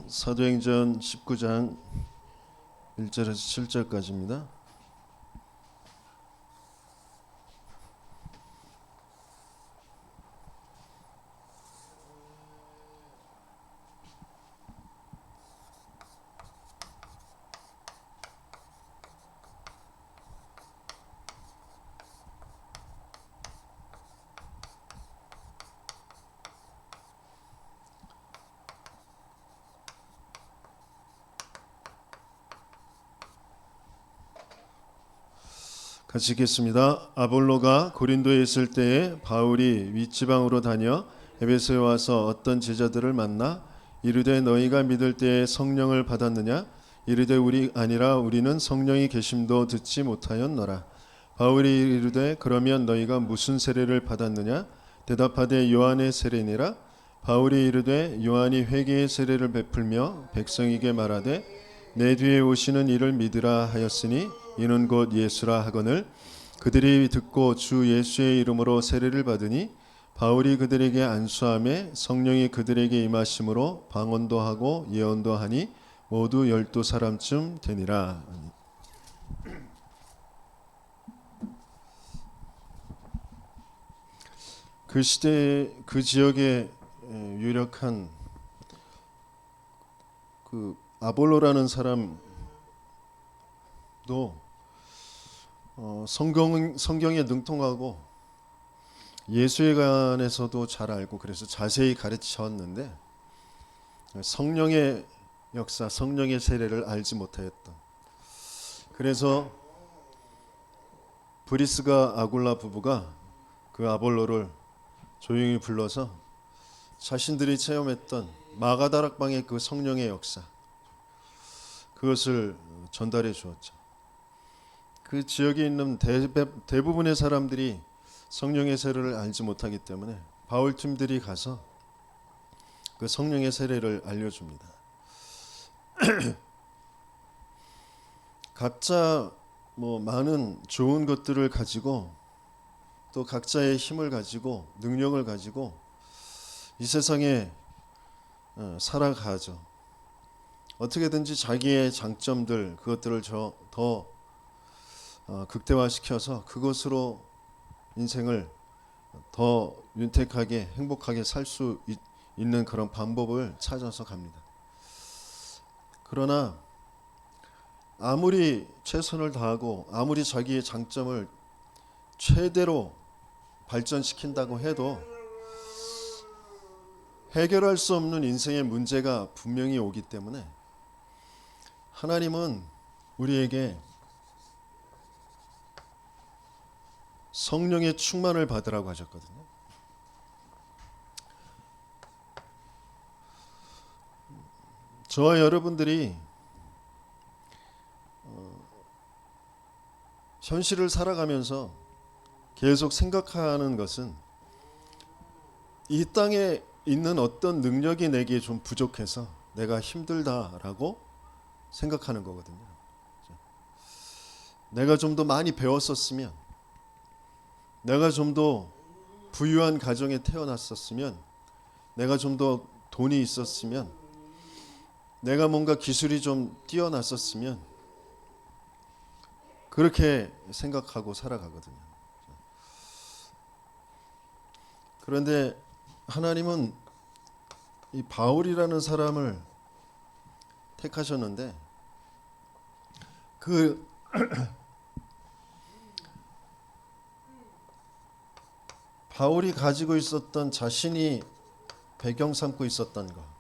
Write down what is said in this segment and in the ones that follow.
사도행전 19장 1절에서 7절까지입니다. 같이 읽겠습니다. 아볼로가 고린도에 있을 때에 바울이 윗지방으로 다녀 에베소에 와서 어떤 제자들을 만나 이르되 너희가 믿을 때에 성령을 받았느냐 이르되 우리 아니라 우리는 성령이 계심도 듣지 못하였노라. 바울이 이르되 그러면 너희가 무슨 세례를 받았느냐 대답하되 요한의 세례니라. 바울이 이르되 요한이 회개의 세례를 베풀며 백성에게 말하되 내 뒤에 오시는 이를 믿으라 하였으니 이는 곧 예수라 하거늘 그들이 듣고 주 예수의 이름으로 세례를 받으니 바울이 그들에게 안수하매 성령이 그들에게 임하심으로 방언도 하고 예언도 하니 모두 12사람쯤 되니라. 그 시대 그 지역에 유력한 그 아볼로라는 사람도 성경에 능통하고 예수에 관해서도 잘 알고 그래서 자세히 가르쳤는데 성령의 역사, 성령의 세례를 알지 못하였던. 그래서 브리스가 아굴라 부부가 그 아볼로를 조용히 불러서 자신들이 체험했던 마가다락방의 그 성령의 역사, 그것을 전달해 주었죠. 그 지역에 있는 대부분의 사람들이 성령의 세례를 알지 못하기 때문에 바울 팀들이 가서 그 성령의 세례를 알려줍니다. 각자 많은 좋은 것들을 가지고 또 각자의 힘을 가지고 능력을 가지고 이 세상에 살아가죠. 어떻게든지 자기의 장점들 그것들을 더 극대화시켜서 그것으로 인생을 더 윤택하게 행복하게 살 수 있는 그런 방법을 찾아서 갑니다. 그러나 아무리 최선을 다하고 아무리 자기의 장점을 최대로 발전시킨다고 해도 해결할 수 없는 인생의 문제가 분명히 오기 때문에 하나님은 우리에게 성령의 충만을 받으라고 하셨거든요. 저와 여러분들이 현실을 살아가면서 계속 생각하는 것은 이 땅에 있는 어떤 능력이 내게 좀 부족해서 내가 힘들다라고 생각하는 거거든요. 내가 좀 더 많이 배웠었으면, 내가 좀 더 부유한 가정에 태어났었으면, 내가 좀 더 돈이 있었으면, 내가 뭔가 기술이 좀 뛰어났었으면 그렇게 생각하고 살아가거든요. 그런데 하나님은 이 바울이라는 사람을 택하셨는데 그 바울이 가지고 있었던 자신이 배경 삼고 있었던 것,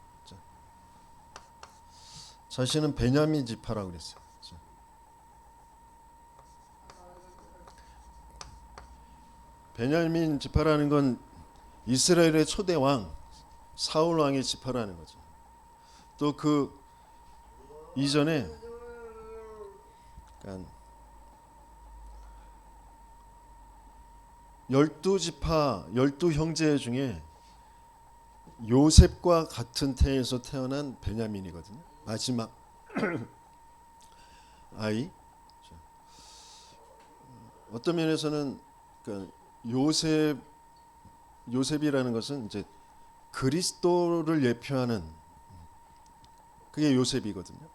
자신은 베냐민 지파라고 그랬어요. 베냐민 지파라는 건 이스라엘의 초대 왕 사울 왕의 지파라는 거죠. 또 그 이전에 그러니까 12지파 12형제 중에 요셉과 같은 태에서 태어난 베냐민이거든요. 마지막 아이. 어떤 면에서는 그러니까 요셉이라는 것은 이제 그리스도를 예표하는 그게 요셉이거든요.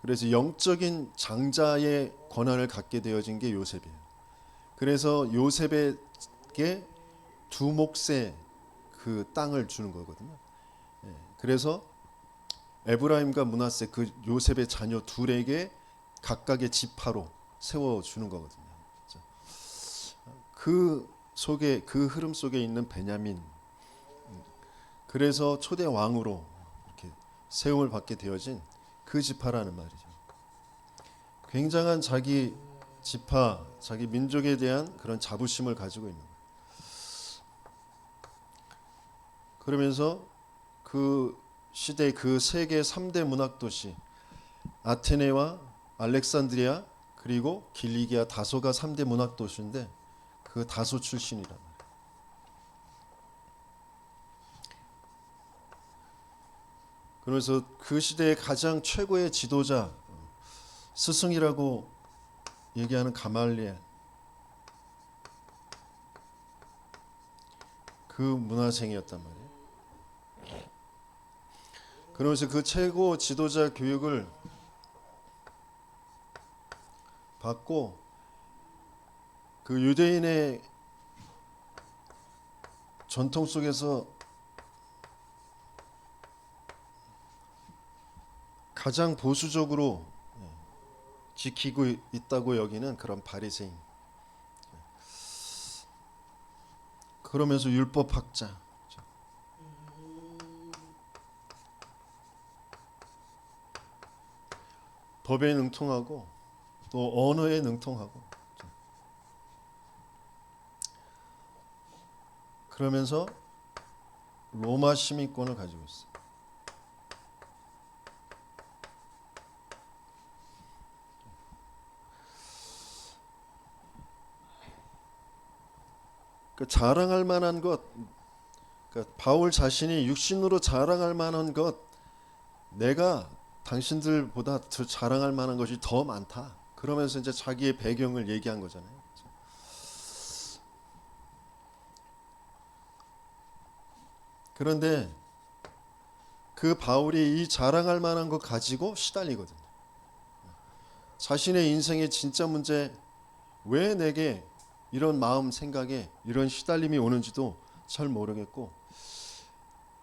그래서 영적인 장자의 권한을 갖게 되어진 게 요셉이에요. 그래서 요셉에게 두 몫의 그 땅을 주는 거거든요. 그래서 에브라임과 므낫세 그 요셉의 자녀 둘에게 각각의 지파로 세워 주는 거거든요. 그 속에 그 흐름 속에 있는 베냐민, 그래서 초대 왕으로 이렇게 세움을 받게 되어진 그 지파라는 말이죠. 굉장한 자기 지파, 자기 민족에 대한 그런 자부심을 가지고 있는 거예요. 그러면서 그 시대 그 세계 3대 문학 도시 아테네와 알렉산드리아 그리고 길리기아 다소가 3대 문학 도시인데 그 다소 출신이란 말이에요. 그래서 그 시대의 가장 최고의 지도자 스승이라고 얘기하는 가말리엘, 그 문화생이었단 말이에요. 그러면서 그 최고 지도자 교육을 받고 그 유대인의 전통 속에서 가장 보수적으로 지키고 있다고 여기는 그런 바리새인, 그러면서 율법학자, 법에 능통하고 또 언어에 능통하고, 그러면서 로마 시민권을 가지고 있어요. 그 자랑할 만한 것, 그러니까 바울 자신이 육신으로 자랑할 만한 것, 내가 당신들보다 더 자랑할 만한 것이 더 많다. 그러면서 이제 자기의 배경을 얘기한 거잖아요. 그런데 그 바울이 이 자랑할 만한 것 가지고 시달리거든요. 자신의 인생의 진짜 문제, 왜 내게 이런 마음 생각에 이런 시달림이 오는지도 잘 모르겠고,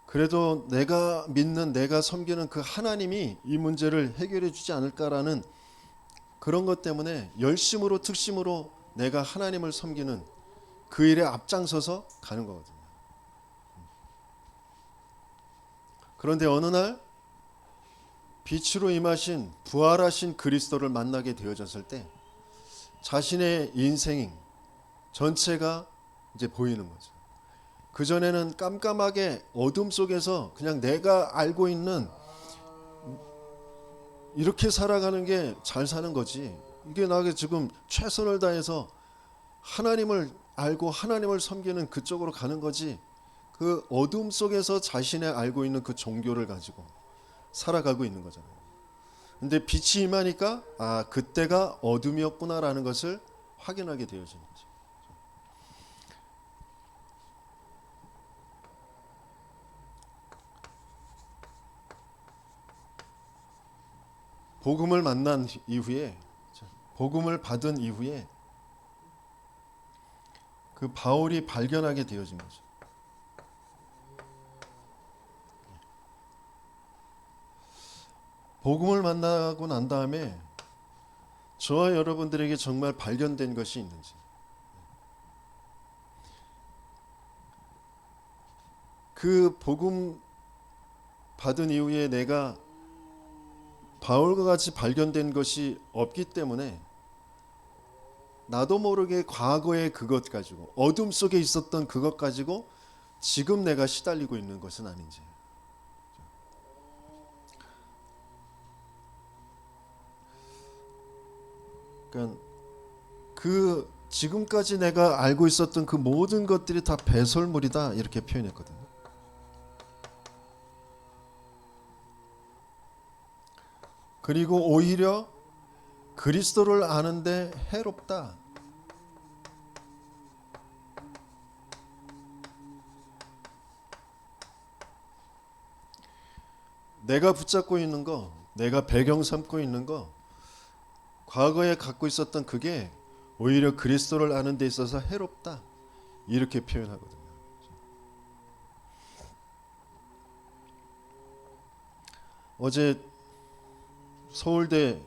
그래도 내가 믿는 내가 섬기는 그 하나님이 이 문제를 해결해 주지 않을까라는 그런 것 때문에 열심으로 특심으로 내가 하나님을 섬기는 그 일에 앞장서서 가는 거거든요. 그런데 어느 날 빛으로 임하신 부활하신 그리스도를 만나게 되어졌을 때 자신의 인생 전체가 이제 보이는 거죠. 그전에는 깜깜하게 어둠 속에서 그냥 내가 알고 있는 이렇게 살아가는 게 잘 사는 거지, 이게 나게 지금 최선을 다해서 하나님을 알고 하나님을 섬기는 그쪽으로 가는 거지, 그 어둠 속에서 자신의 알고 있는 그 종교를 가지고 살아가고 있는 거잖아요. 근데 빛이 임하니까 아, 그때가 어둠이었구나라는 것을 확인하게 되어지는 거죠. 복음을 만난 이후에, 복음을 받은 이후에 그 바울이 발견하게 되어진 거죠. 복음을 만나고 난 다음에 저와 여러분들에게 정말 발견된 것이 있는지, 그 복음 받은 이후에 내가 바울과 같이 발견된 것이 없기 때문에 나도 모르게 과거의 그것 가지고 어둠 속에 있었던 그것 가지고 지금 내가 시달리고 있는 것은 아닌지. 그러니까 그 지금까지 내가 알고 있었던 그 모든 것들이 다 배설물이다 이렇게 표현했거든요. 그리고 오히려 그리스도를 아는데 해롭다. 내가 붙잡고 있는 거, 내가 배경 삼고 있는 거, 과거에 갖고 있었던 그게 오히려 그리스도를 아는 데 있어서 해롭다, 이렇게 표현하거든요. 어제 서울대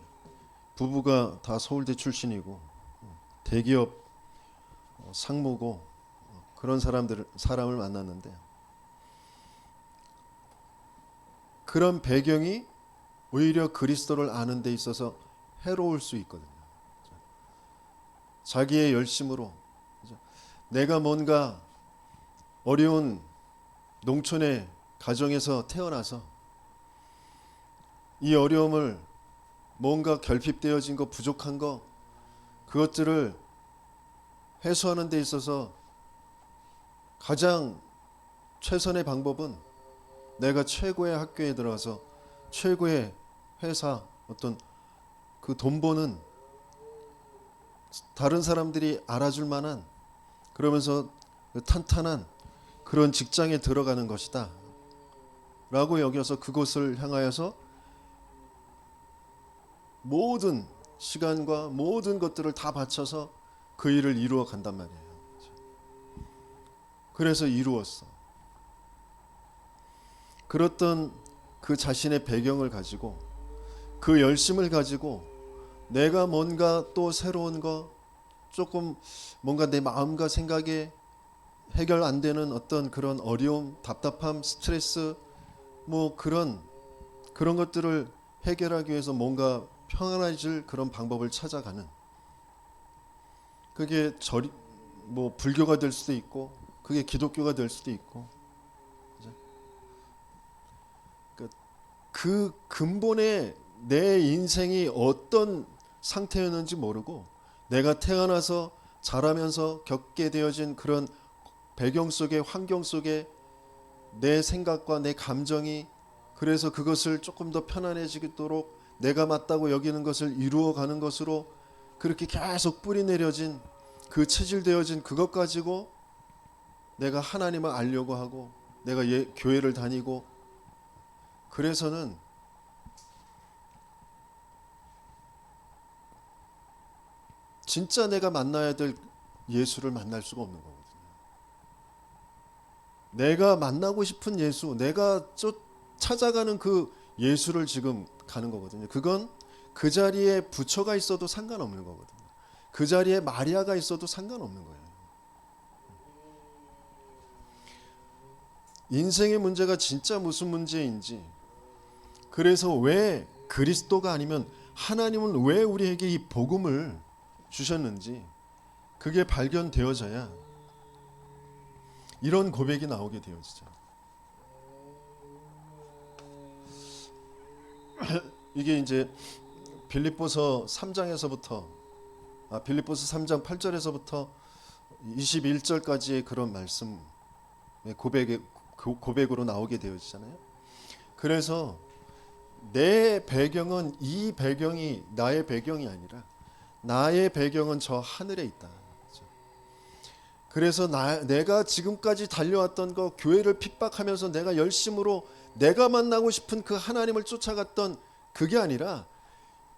부부가 다 서울대 출신이고 대기업 상무고 그런 사람을 만났는데, 그런 배경이 오히려 그리스도를 아는 데 있어서 해로울 수 있거든요. 자기의 열심으로 내가 뭔가 어려운 농촌의 가정에서 태어나서 이 어려움을 뭔가 결핍되어진 거, 부족한 거, 그것들을 해소하는 데 있어서 가장 최선의 방법은 내가 최고의 학교에 들어가서 최고의 회사, 어떤 그 돈 버는, 다른 사람들이 알아줄 만한, 그러면서 탄탄한 그런 직장에 들어가는 것이다 라고 여겨서 그곳을 향하여서 모든 시간과 모든 것들을 다 바쳐서 그 일을 이루어 간단 말이에요. 그래서 이루었어. 그렇던 그 자신의 배경을 가지고, 그 열심을 가지고 내가 뭔가 또 새로운 거, 조금 뭔가 내 마음과 생각에 해결 안 되는 어떤 그런 어려움, 답답함, 스트레스, 뭐 그런 것들을 해결하기 위해서 뭔가 평안해질 그런 방법을 찾아가는, 그게 뭐 불교가 될 수도 있고 그게 기독교가 될 수도 있고, 그 근본에 내 인생이 어떤 상태였는지 모르고 내가 태어나서 자라면서 겪게 되어진 그런 배경 속에, 환경 속에 내 생각과 내 감정이, 그래서 그것을 조금 더 편안해지도록 내가 맞다고 여기는 것을 이루어가는 것으로 그렇게 계속 뿌리 내려진 그 체질되어진 그것 가지고 내가 하나님을 알려고 하고 내가 교회를 다니고, 그래서는 진짜 내가 만나야 될 예수를 만날 수가 없는 거거든요. 내가 만나고 싶은 예수, 내가 찾아가는 그 예수를 지금 가는 거거든요. 그건 그 자리에 부처가 있어도 상관없는 거거든요. 그 자리에 마리아가 있어도 상관없는 거예요. 인생의 문제가 진짜 무슨 문제인지, 그래서 왜 그리스도가 아니면 하나님은 왜 우리에게 이 복음을 주셨는지 그게 발견되어져야 이런 고백이 나오게 되어지죠. 이게 이제 빌립보서 3장에서부터 빌립보서 3장 8절에서부터 21절까지의 그런 말씀, 고백으로 나오게 되어지잖아요. 그래서 내 배경은, 이 배경이 나의 배경이 아니라 나의 배경은 저 하늘에 있다. 그래서 내가 지금까지 달려왔던 거, 교회를 핍박하면서 내가 열심으로 내가 만나고 싶은 그 하나님을 쫓아갔던 그게 아니라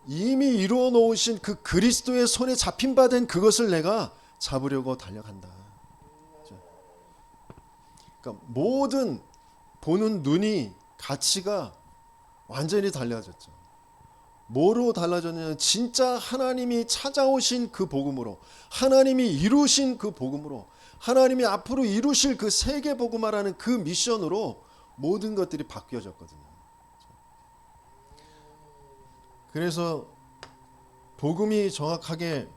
이미 이루어 놓으신 그 그리스도의 손에 잡힌 바 된 그것을 내가 잡으려고 달려간다. 그러니까 모든 보는 눈이, 가치가 완전히 달라졌죠. 뭐로 달라졌냐면 진짜 하나님이 찾아오신 그 복음으로, 하나님이 이루신 그 복음으로, 하나님이 앞으로 이루실 그 세계 복음화라는 그 미션으로 모든 것들이 바뀌어졌거든요. 그래서 복음이 정확하게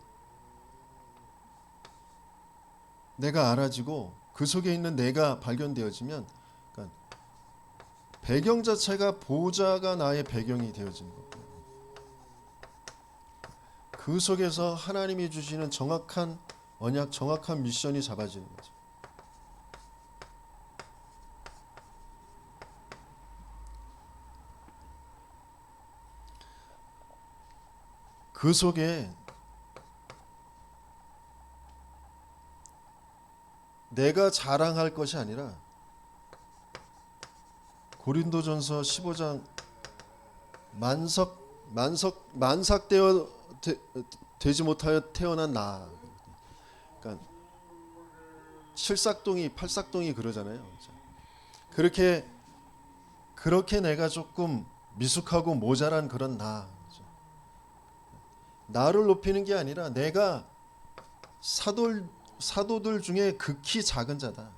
내가 알아지고 그 속에 있는 내가 발견되어지면, 그러니까 배경 자체가, 보좌가 나의 배경이 되어지는 거예요. 그 속에서 하나님이 주시는 정확한 언약, 정확한 미션이 잡아지는 거죠. 그 속에 내가 자랑할 것이 아니라 고린도전서 15장 만삭되어 되지 못하여 태어난 나. 그러니까 칠삭동이 팔삭동이 그러잖아요. 그렇게 내가 조금 미숙하고 모자란 그런 나를 높이는 게 아니라 내가 사도들 중에 극히 작은 자다.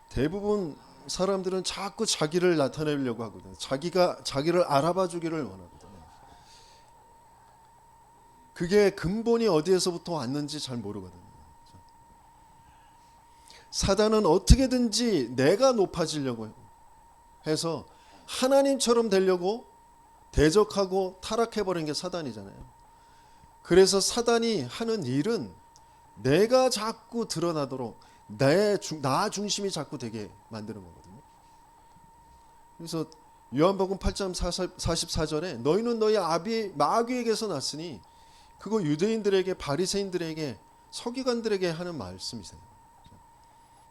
대부분 사람들은 자꾸 자기를 나타내려고 하거든요. 자기를 알아봐 주기를 원하거든요. 그게 근본이 어디에서부터 왔는지 잘 모르거든요. 사단은 어떻게든지 내가 높아지려고 해서 하나님처럼 되려고 대적하고 타락해버린 게 사단이잖아요. 그래서 사단이 하는 일은 내가 자꾸 드러나도록 나 중심이 자꾸 되게 만드는 거거든요. 그래서 요한복음 8장 44절에 너희는 너희 아비 마귀에게서 났으니, 그거 유대인들에게, 바리새인들에게, 서기관들에게 하는 말씀이세요.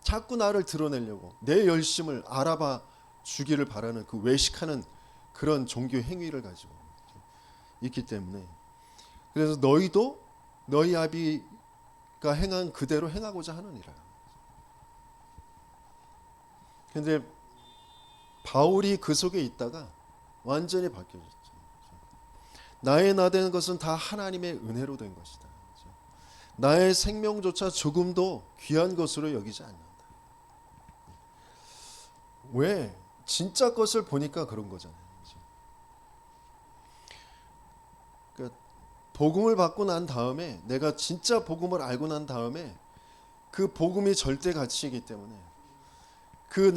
자꾸 나를 드러내려고 내 열심을 알아봐 주기를 바라는 그 외식하는 그런 종교 행위를 가지고 있기 때문에, 그래서 너희도 너희 아비가 행한 그대로 행하고자 하느니라. 근데 바울이 그 속에 있다가 완전히 바뀌어졌죠. 나의 나된 것은 다 하나님의 은혜로 된 것이다. 나의 생명조차 조금도 귀한 것으로 여기지 않는다. 왜? 진짜 것을 보니까 그런 거잖아요. 그러니까 복음을 받고 난 다음에, 내가 진짜 복음을 알고 난 다음에 그 복음이 절대 가치이기 때문에, 그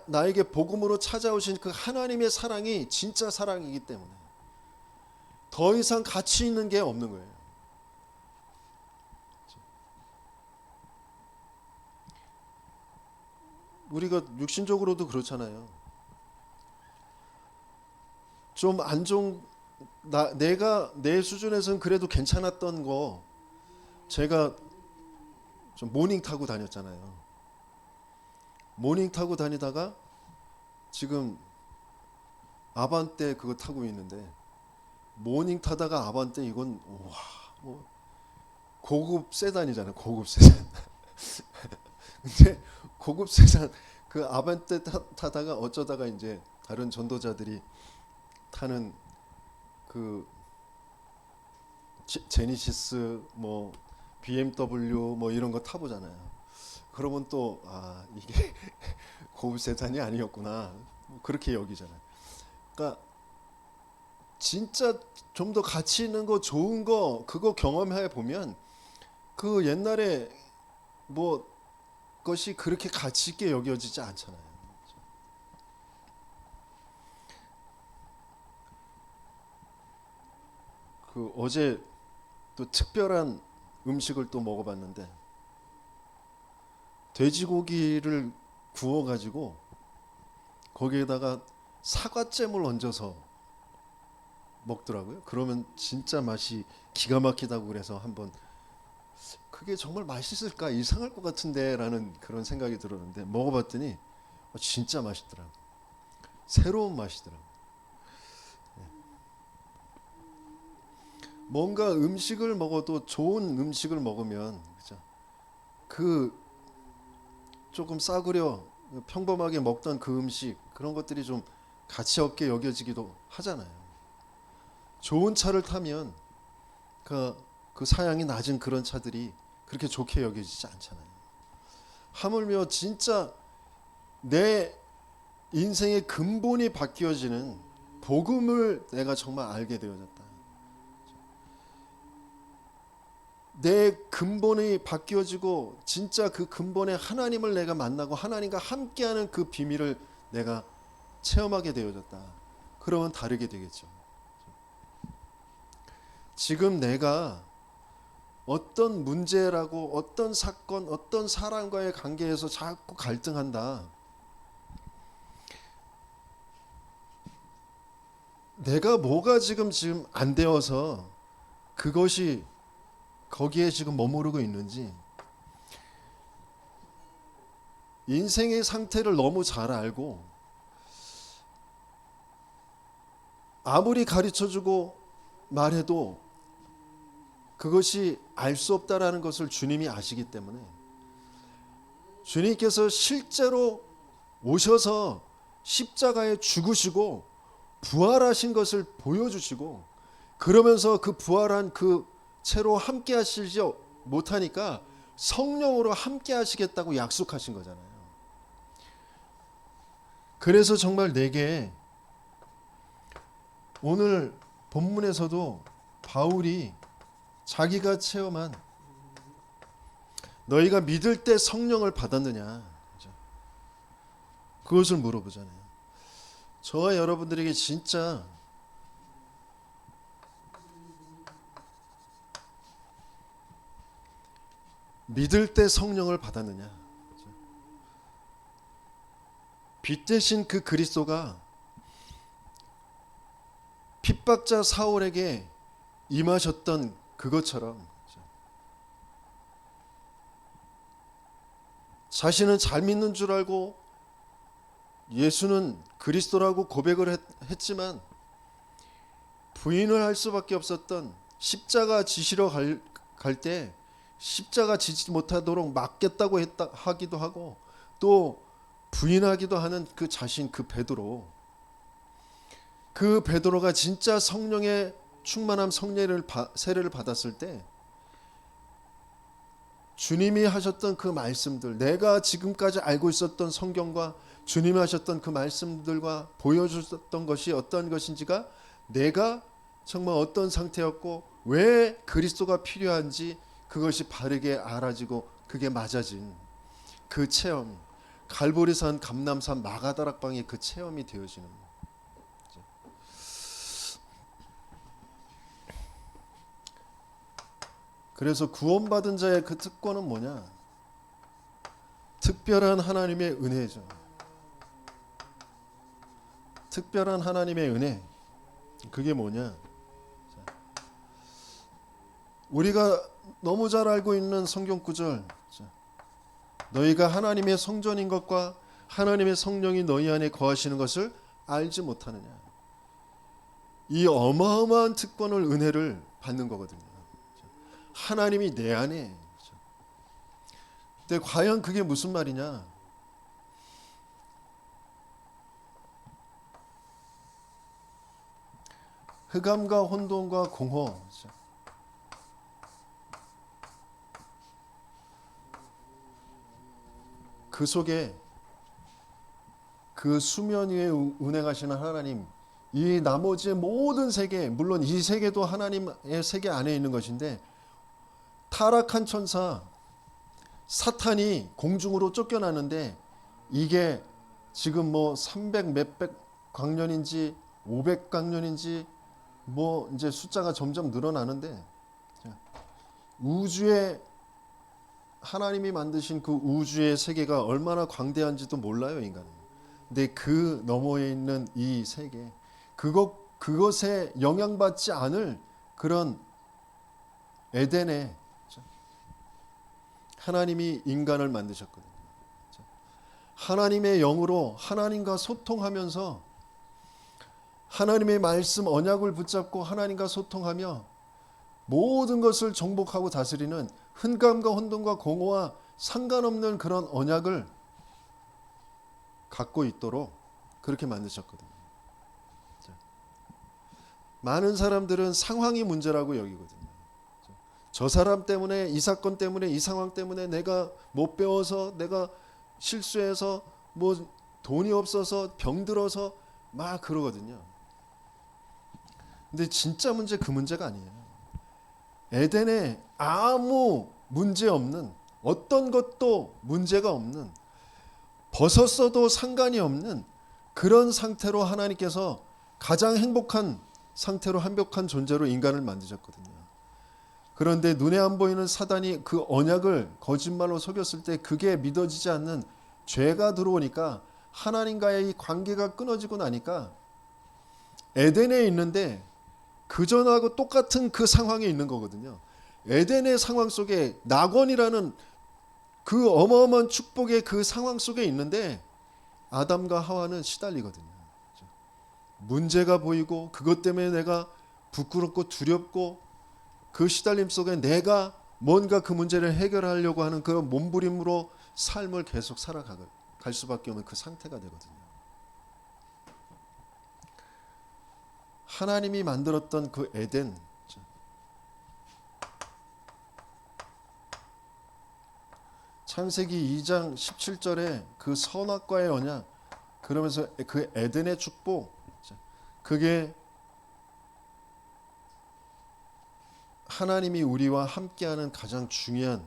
나에게 복음으로 찾아오신 그 하나님의 사랑이 진짜 사랑이기 때문에 더 이상 가치 있는 게 없는 거예요. 우리가 육신적으로도 그렇잖아요. 좀 안 좋은, 내가 내 수준에서는 그래도 괜찮았던 거, 제가 좀 모닝 타고 다녔잖아요. 모닝 타고 다니다가 지금 아반떼 그거 타고 있는데, 모닝 타다가 아반떼, 이건 와, 뭐 고급 세단이잖아요. 고급 세단. 근데 고급 세단 그 아반떼 타다가 어쩌다가 이제 다른 전도자들이 타는 그 제니시스 뭐 BMW 뭐 이런 거 타보잖아요. 그러면 또 이게 고급 세단이 아니었구나, 그렇게 여기잖아요. 그러니까 진짜 좀 더 가치 있는 거, 좋은 거, 그거 경험해 보면 그 옛날에 뭐 것이 그렇게 가치 있게 여겨지지 않잖아요. 그 어제 또 특별한 음식을 또 먹어봤는데, 돼지고기를 구워가지고 거기에다가 사과잼을 얹어서 먹더라고요. 그러면 진짜 맛이 기가 막히다고 그래서 한번, 그게 정말 맛있을까, 이상할 것 같은데 라는 그런 생각이 들었는데, 먹어봤더니 진짜 맛있더라고요. 새로운 맛이더라고요. 뭔가 음식을 먹어도, 좋은 음식을 먹으면, 그죠? 그 조금 싸구려 평범하게 먹던 그 음식, 그런 것들이 좀 가치 없게 여겨지기도 하잖아요. 좋은 차를 타면 그 사양이 낮은 그런 차들이 그렇게 좋게 여겨지지 않잖아요. 하물며 진짜 내 인생의 근본이 바뀌어지는 복음을 내가 정말 알게 되어졌다. 내 근본이 바뀌어지고 진짜 그 근본의 하나님을 내가 만나고 하나님과 함께하는 그 비밀을 내가 체험하게 되어졌다. 그러면 다르게 되겠죠. 지금 내가 어떤 문제라고, 어떤 사건, 어떤 사람과의 관계에서 자꾸 갈등한다. 내가 뭐가 지금 안 되어서 그것이 거기에 지금 머무르고 있는지, 인생의 상태를 너무 잘 알고 아무리 가르쳐주고 말해도 그것이 알 수 없다라는 것을 주님이 아시기 때문에 주님께서 실제로 오셔서 십자가에 죽으시고 부활하신 것을 보여주시고 그러면서 그 부활한 그 채로 함께 하시지 못하니까 성령으로 함께 하시겠다고 약속하신 거잖아요. 그래서 정말 내게 오늘 본문에서도 바울이 자기가 체험한 너희가 믿을 때 성령을 받았느냐 그것을 물어보잖아요. 저와 여러분들에게 진짜 믿을 때 성령을 받았느냐. 빛 대신 그 그리스도가 핍박자 사울에게 임하셨던 그것처럼 자신은 잘 믿는 줄 알고 예수는 그리스도라고 고백을 했지만 부인을 할 수밖에 없었던 십자가 지시러 갈 때 십자가 지지 못하도록 막겠다고 하기도 하고 또 부인하기도 하는 그 자신, 그 베드로, 그 베드로가 진짜 성령의 충만함 세례를 받았을 때 주님이 하셨던 그 말씀들, 내가 지금까지 알고 있었던 성경과 주님이 하셨던 그 말씀들과 보여주셨던 것이 어떤 것인지가 내가 정말 어떤 상태였고 왜 그리스도가 필요한지 그것이 바르게 알아지고 그게 맞아진 그 체험, 갈보리산, 감람산, 마가다락방의 그 체험이 되어지는. 그래서 구원받은 자의 그 특권은 뭐냐? 특별한 하나님의 은혜죠. 특별한 하나님의 은혜. 그게 뭐냐? 우리가 너무 잘 알고 있는 성경 구절, 너희가 하나님의 성전인 것과 하나님의 성령이 너희 안에 거하시는 것을 알지 못하느냐. 이 어마어마한 특권을, 은혜를 받는 거거든요. 하나님이 내 안에. 근데 과연 그게 무슨 말이냐? 흑암과 혼돈과 공허, 그 속에 그 수면 위에 운행하시는 하나님, 이 나머지의 모든 세계, 물론 이 세계도 하나님의 세계 안에 있는 것인데 타락한 천사 사탄이 공중으로 쫓겨나는데 이게 지금 뭐 300 몇백 광년인지 500 광년인지 뭐 이제 숫자가 점점 늘어나는데 우주의 하나님이 만드신 그 우주의 세계가 얼마나 광대한지도 몰라요, 인간은. 근데 그 너머에 있는 이 세계, 그것에 영향받지 않을 그런 에덴에 하나님이 인간을 만드셨거든요. 하나님의 영으로 하나님과 소통하면서 하나님의 말씀 언약을 붙잡고 하나님과 소통하며 모든 것을 정복하고 다스리는 흑암과 혼돈과 공허와 상관없는 그런 언약을 갖고 있도록 그렇게 만드셨거든요. 많은 사람들은 상황이 문제라고 여기거든요. 저 사람 때문에, 이 사건 때문에, 이 상황 때문에 내가 못 배워서, 내가 실수해서, 뭐 돈이 없어서, 병들어서 막 그러거든요. 근데 진짜 문제 그 문제가 아니에요. 에덴에 아무 문제 없는, 어떤 것도 문제가 없는, 벗었어도 상관이 없는 그런 상태로 하나님께서 가장 행복한 상태로 완벽한 존재로 인간을 만드셨거든요. 그런데 눈에 안 보이는 사단이 그 언약을 거짓말로 속였을 때 그게 믿어지지 않는 죄가 들어오니까 하나님과의 이 관계가 끊어지고 나니까 에덴에 있는데 그전하고 똑같은 그 상황에 있는 거거든요. 에덴의 상황 속에 낙원이라는 그 어마어마한 축복의 그 상황 속에 있는데 아담과 하와는 시달리거든요. 문제가 보이고 그것 때문에 내가 부끄럽고 두렵고 그 시달림 속에 내가 뭔가 그 문제를 해결하려고 하는 그런 몸부림으로 삶을 계속 살아갈 수밖에 없는 그 상태가 되거든요. 하나님이 만들었던 그 에덴, 창세기 2장 17절에 그 선악과의 언약, 그러면서 그 에덴의 축복, 그게 하나님이 우리와 함께하는 가장 중요한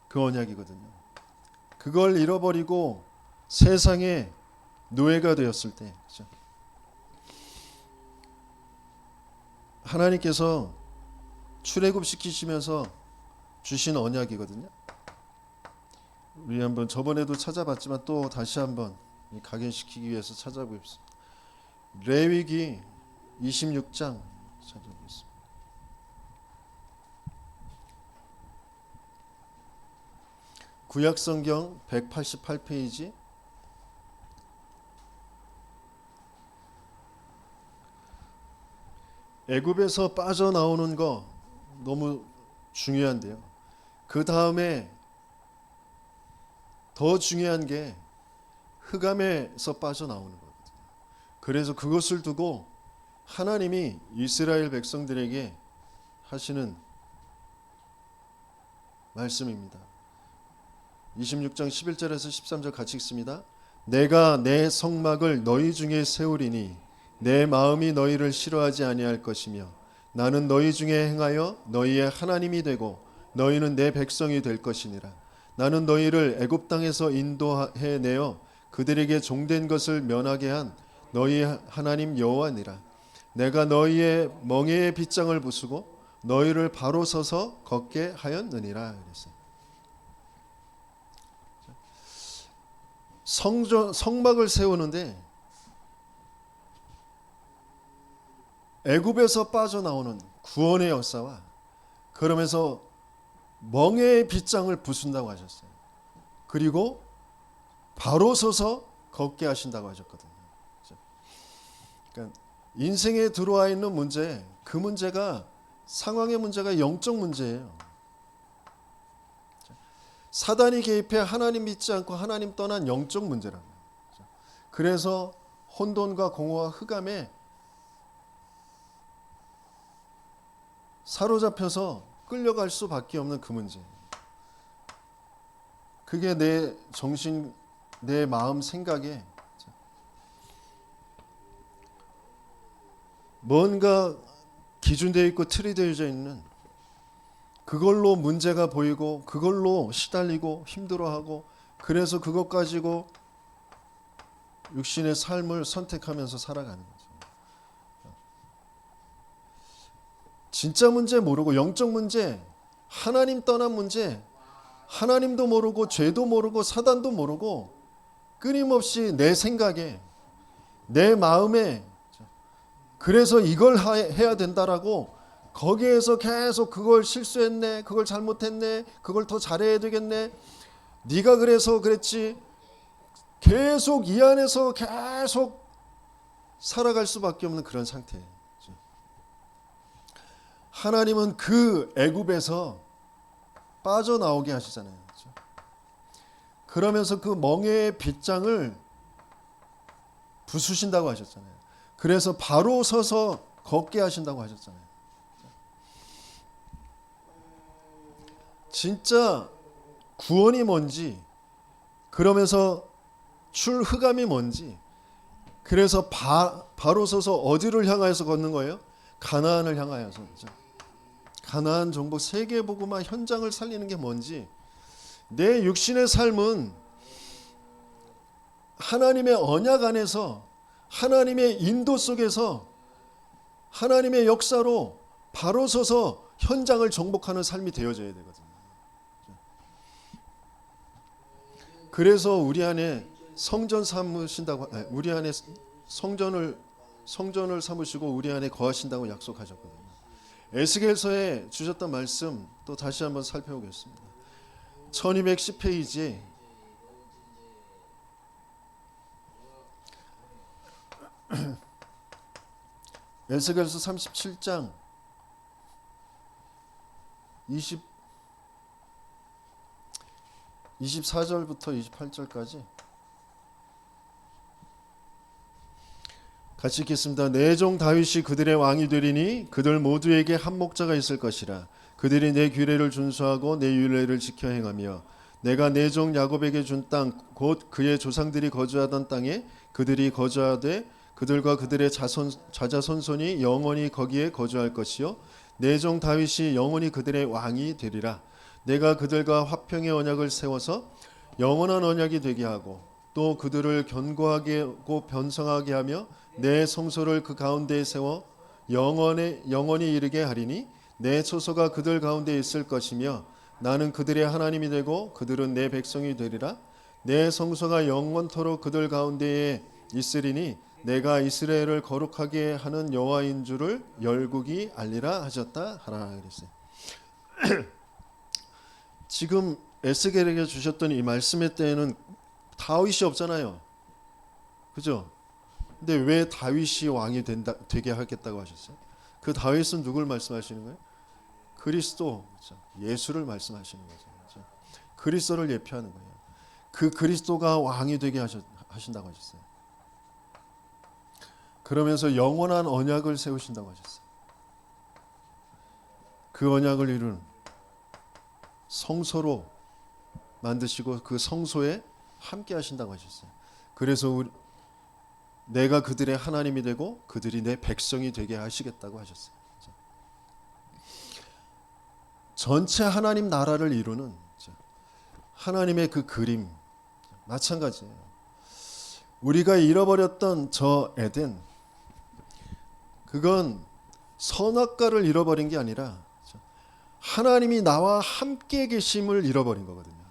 그 언약이거든요. 그걸 잃어버리고 세상의 노예가 되었을 때 하나님께서 출애굽시키시면서 주신 언약이거든요. 우리 한번 저번에도 찾아봤지만 또 다시 한번 각인시키기 위해서 찾아보겠습니다. 레위기 26장 찾아보겠습니다. 구약성경 188페이지 애굽에서 빠져나오는 거 너무 중요한데요. 그 다음에 더 중요한 게 흑암에서 빠져나오는 거거든요. 그래서 그것을 두고 하나님이 이스라엘 백성들에게 하시는 말씀입니다. 26장 11절에서 13절 같이 읽습니다. 내가 내 성막을 너희 중에 세우리니 내 마음이 너희를 싫어하지 아니할 것이며 나는 너희 중에 행하여 너희의 하나님이 되고 너희는 내 백성이 될 것이니라. 나는 너희를 애굽 땅에서 인도해 내어 그들에게 종된 것을 면하게 한 너희의 하나님 여호와니라. 내가 너희의 멍에의 빗장을 부수고 너희를 바로 서서 걷게 하였느니라. 그랬어요. 성막을 세우는데 애굽에서 빠져나오는 구원의 역사와 그러면서 멍에의 빗장을 부순다고 하셨어요. 그리고 바로 서서 걷게 하신다고 하셨거든요. 그러니까 인생에 들어와 있는 문제, 그 문제가 상황의 문제가 영적 문제예요. 사단이 개입해 하나님 믿지 않고 하나님 떠난 영적 문제라는 거죠. 그래서 혼돈과 공허와 흑암에 사로잡혀서 끌려갈 수밖에 없는 그 문제. 그게 내 정신, 내 마음, 생각에 뭔가 기준되어 있고 틀이 되어져 있는 그걸로 문제가 보이고 그걸로 시달리고 힘들어하고 그래서 그것 가지고 육신의 삶을 선택하면서 살아가는 거죠. 진짜 문제 모르고 영적 문제, 하나님 떠난 문제, 하나님도 모르고 죄도 모르고 사단도 모르고 끊임없이 내 생각에 내 마음에 그래서 이걸 해야 된다라고 거기에서 계속 그걸 실수했네, 그걸 잘못했네, 그걸 더 잘해야 되겠네, 네가 그래서 그랬지, 계속 이 안에서 계속 살아갈 수밖에 없는 그런 상태예요. 하나님은 그 애굽에서 빠져나오게 하시잖아요. 그렇죠? 그러면서 그 멍에의 빗장을 부수신다고 하셨잖아요. 그래서 바로 서서 걷게 하신다고 하셨잖아요. 진짜 구원이 뭔지, 그러면서 출흑암이 뭔지, 그래서 바로 서서 어디를 향하여서 걷는 거예요? 가나안을 향하여서. 그렇죠? 가나안 정복 세계복음화 현장을 살리는 게 뭔지, 내 육신의 삶은 하나님의 언약 안에서 하나님의 인도 속에서 하나님의 역사로 바로 서서 현장을 정복하는 삶이 되어져야 되거든요. 그래서 우리 안에 성전 삼으신다고, 우리 안에 성전을 삼으시고 우리 안에 거하신다고 약속하셨거든요. 에스겔서에 주셨던 말씀 또 다시 한번 살펴보겠습니다. 1210페이지 에스겔서 37장 24절부터 28절까지 같이 읽겠습니다. 내 종 다윗이 그들의 왕이 되리니 그들 모두에게 한 목자가 있을 것이라. 그들이 내 규례를 준수하고 내 율례를 지켜 행하며 내가 내 종 야곱에게 준 땅 곧 그의 조상들이 거주하던 땅에 그들이 거주하되 그들과 그들의 자자손손이 영원히 거기에 거주할 것이요 내 종 다윗이 영원히 그들의 왕이 되리라. 내가 그들과 화평의 언약을 세워서 영원한 언약이 되게 하고 또 그들을 견고하게 하고 변성하게 하며 내 성소를 그 가운데에 세워 영원히 이르게 하리니 내 초소가 그들 가운데 있을 것이며 나는 그들의 하나님이 되고 그들은 내 백성이 되리라. 내 성소가 영원토록 그들 가운데에 있으리니 내가 이스라엘을 거룩하게 하는 여호와인 줄을 열국이 알리라 하셨다 하라 그랬어요. 지금 에스겔에게 주셨던 이 말씀의 때에는 다윗이 없잖아요. 그죠? 근데 왜 다윗이 왕이 되게 하겠다고 하셨어요? 그 다윗은 누굴 말씀하시는 거예요? 그리스도, 그렇죠? 예수를 말씀하시는 거죠. 그렇죠? 그리스도를 예표하는 거예요. 그 그리스도가 왕이 되게 하신다고 하셨어요. 그러면서 영원한 언약을 세우신다고 하셨어요. 그 언약을 이룬 성소로 만드시고 그 성소에 함께 하신다고 하셨어요. 그래서 내가 그들의 하나님이 되고 그들이 내 백성이 되게 하시겠다고 하셨어요. 전체 하나님 나라를 이루는 하나님의 그 그림 마찬가지예요. 우리가 잃어버렸던 저 에덴, 그건 선악과를 잃어버린 게 아니라 하나님이 나와 함께 계심을 잃어버린 거거든요.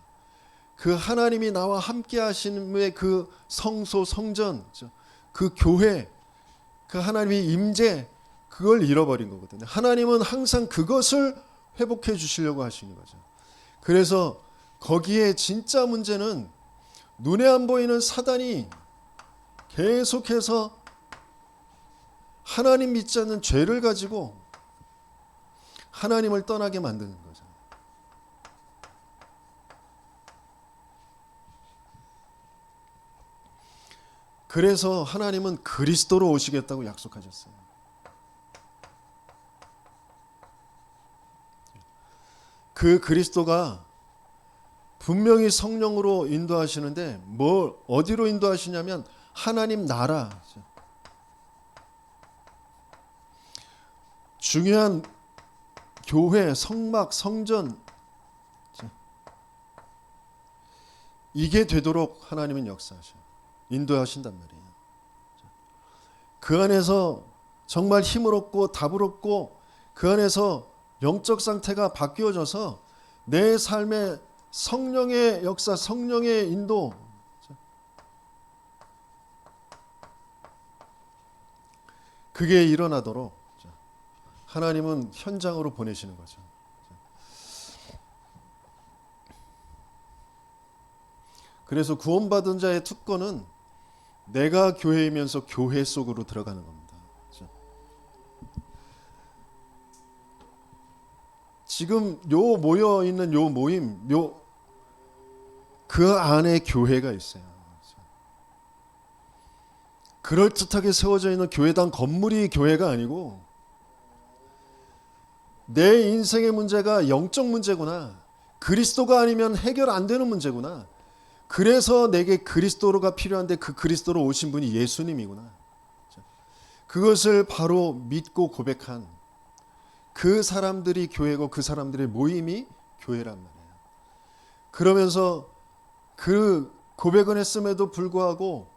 그 하나님이 나와 함께 하심의 그 성소, 성전, 그 교회, 그 하나님의 임재, 그걸 잃어버린 거거든요. 하나님은 항상 그것을 회복해 주시려고 하시는 거죠. 그래서 거기에 진짜 문제는 눈에 안 보이는 사단이 계속해서 하나님 믿지 않는 죄를 가지고 하나님을 떠나게 만드는 거죠. 그래서 하나님은 그리스도로 오시겠다고 약속하셨어요. 그 그리스도가 분명히 성령으로 인도하시는데 어디로 인도하시냐면 하나님 나라, 중요한 교회, 성막, 성전, 이게 되도록 하나님은 역사하셔요. 인도하신단 말이에요. 그 안에서 정말 힘을 얻고 답을 얻고 그 안에서 영적 상태가 바뀌어져서 내 삶의 성령의 역사, 성령의 인도, 그게 일어나도록 하나님은 현장으로 보내시는 거죠. 그래서 구원받은 자의 특권은 내가 교회이면서 교회 속으로 들어가는 겁니다. 지금 모여 있는 요 모임, 그 안에 교회가 있어요. 그럴듯하게 세워져 있는 교회당 건물이 교회가 아니고 내 인생의 문제가 영적 문제구나. 그리스도가 아니면 해결 안 되는 문제구나. 그래서 내게 그리스도가 필요한데 그 그리스도로 오신 분이 예수님이구나. 그것을 바로 믿고 고백한 그 사람들이 교회고 그 사람들의 모임이 교회란 말이에요. 그러면서 그 고백은 했음에도 불구하고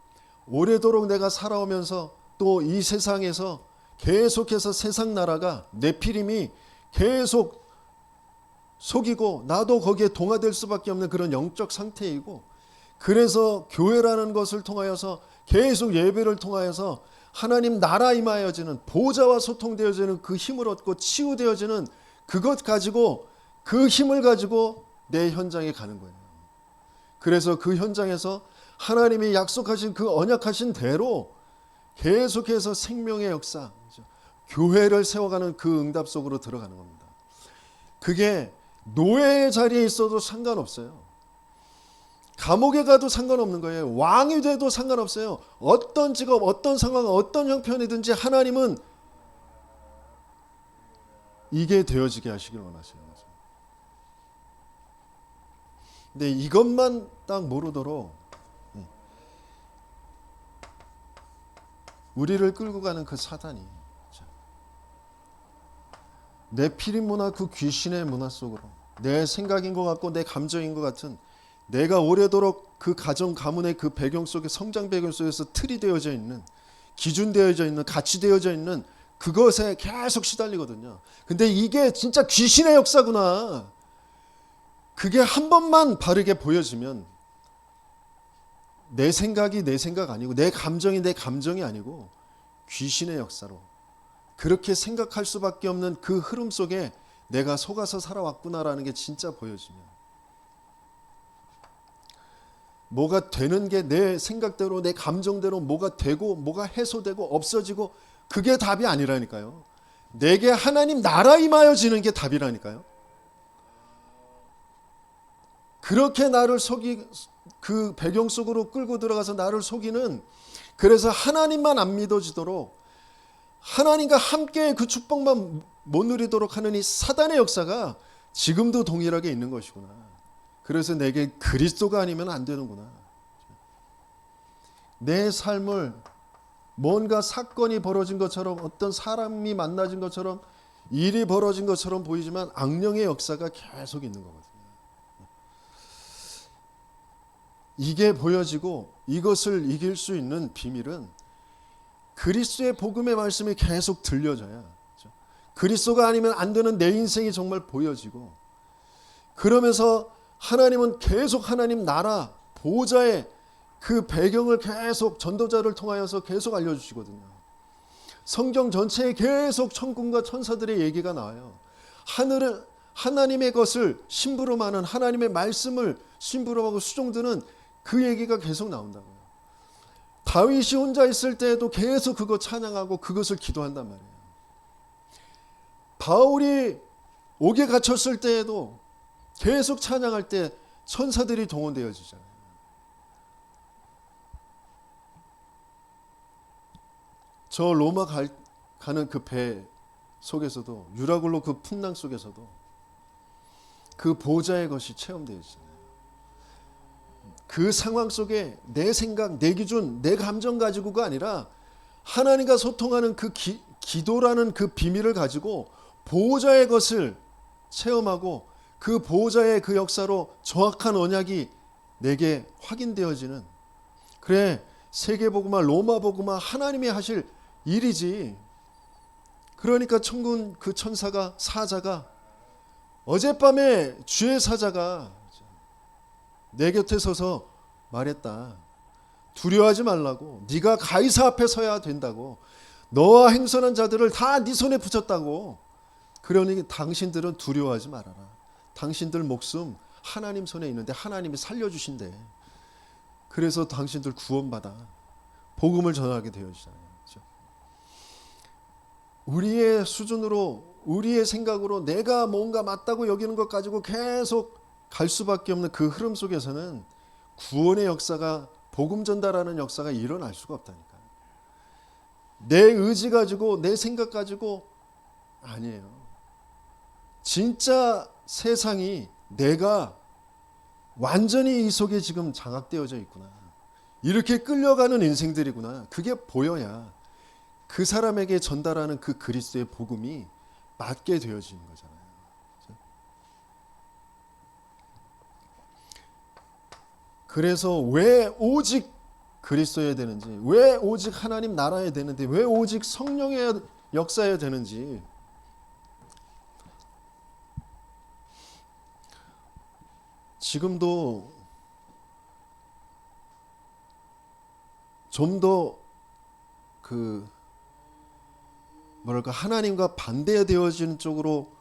오래도록 내가 살아오면서 또 이 세상에서 계속해서 세상 나라가 네피림이 계속 속이고 나도 거기에 동화될 수밖에 없는 그런 영적 상태이고, 그래서 교회라는 것을 통하여서 계속 예배를 통하여서 하나님 나라 임하여지는 보좌와 소통되어지는 그 힘을 얻고 치유되어지는 그것 가지고 그 힘을 가지고 내 현장에 가는 거예요. 그래서 그 현장에서 하나님이 약속하신 그 언약하신 대로 계속해서 생명의 역사, 교회를 세워가는 그 응답 속으로 들어가는 겁니다. 그게 노예의 자리에 있어도 상관없어요. 감옥에 가도 상관없는 거예요. 왕이 돼도 상관없어요. 어떤 직업, 어떤 상황, 어떤 형편이든지 하나님은 이게 되어지게 하시길 원하세요. 근데 이것만 딱 모르도록 우리를 끌고 가는 그 사단이 내 피리 문화, 그 귀신의 문화 속으로 내 생각인 것 같고 내 감정인 것 같은, 내가 오래도록 그 가정 가문의 그 배경 속에, 성장 배경 속에서 틀이 되어져 있는, 기준되어져 있는, 가치되어져 있는 그것에 계속 시달리거든요. 근데 이게 진짜 귀신의 역사구나. 그게 한 번만 바르게 보여지면 내 생각이 내 생각 아니고 내 감정이 내 감정이 아니고 귀신의 역사로 그렇게 생각할 수밖에 없는 그 흐름 속에 내가 속아서 살아왔구나라는 게 진짜 보여지면, 뭐가 되는 게 내 생각대로 내 감정대로 뭐가 되고 뭐가 해소되고 없어지고 그게 답이 아니라니까요. 내게 하나님 나라 임하여지는 게 답이라니까요. 그렇게 나를 그 배경 속으로 끌고 들어가서 나를 속이는, 그래서 하나님만 안 믿어지도록 하나님과 함께 그 축복만 못 누리도록 하는 이 사단의 역사가 지금도 동일하게 있는 것이구나. 그래서 내게 그리스도가 아니면 안 되는구나. 내 삶을 뭔가 사건이 벌어진 것처럼, 어떤 사람이 만나진 것처럼, 일이 벌어진 것처럼 보이지만 악령의 역사가 계속 있는 거거든요. 이게 보여지고 이것을 이길 수 있는 비밀은 그리스도의 복음의 말씀이 계속 들려져야, 그리스도가 아니면 안 되는 내 인생이 정말 보여지고, 그러면서 하나님은 계속 하나님 나라 보좌의 그 배경을 계속 전도자를 통하여서 계속 알려주시거든요. 성경 전체에 계속 천군과 천사들의 얘기가 나와요. 하늘을, 하나님의 것을 심부름하는, 하나님의 말씀을 심부름하고 수종드는 그 얘기가 계속 나온다고요. 다윗이 혼자 있을 때에도 계속 그거 찬양하고 그것을 기도한단 말이에요. 바울이 옥에 갇혔을 때에도 계속 찬양할 때 천사들이 동원되어지잖아요. 저 로마 가는 그 배 속에서도, 유라굴로 그 풍랑 속에서도 그 보좌의 것이 체험되어지잖아요. 그 상황 속에 내 생각, 내 기준, 내 감정 가지고가 아니라 하나님과 소통하는 그 기도라는 그 비밀을 가지고 보호자의 것을 체험하고 그 보호자의 그 역사로 정확한 언약이 내게 확인되어지는, 그래 세계복음화, 로마복음화 하나님이 하실 일이지. 그러니까 천군 그 천사가, 사자가, 어젯밤에 주의 사자가 내 곁에 서서 말했다. 두려워하지 말라고. 네가 가이사 앞에 서야 된다고. 너와 행선한 자들을 다 네 손에 붙였다고. 그러니 당신들은 두려워하지 말아라. 당신들 목숨 하나님 손에 있는데 하나님이 살려주신대. 그래서 당신들 구원받아 복음을 전하게 되어지잖아요. 그렇죠? 우리의 수준으로, 우리의 생각으로 내가 뭔가 맞다고 여기는 것 가지고 계속 갈 수밖에 없는 그 흐름 속에서는 구원의 역사가, 복음 전달하는 역사가 일어날 수가 없다니까. 내 의지 가지고, 내 생각 가지고 아니에요. 진짜 세상이 내가 완전히 이 속에 지금 장악되어져 있구나, 이렇게 끌려가는 인생들이구나, 그게 보여야 그 사람에게 전달하는 그 그리스도의 복음이 맞게 되어지는 거잖아요. 그래서 왜 오직 그리스도여야 되는지, 왜 오직 하나님 나라여야 되는데, 왜 오직 성령의 역사여야 되는지, 지금도 좀 더 그 뭐랄까 하나님과 반대되어지는 쪽으로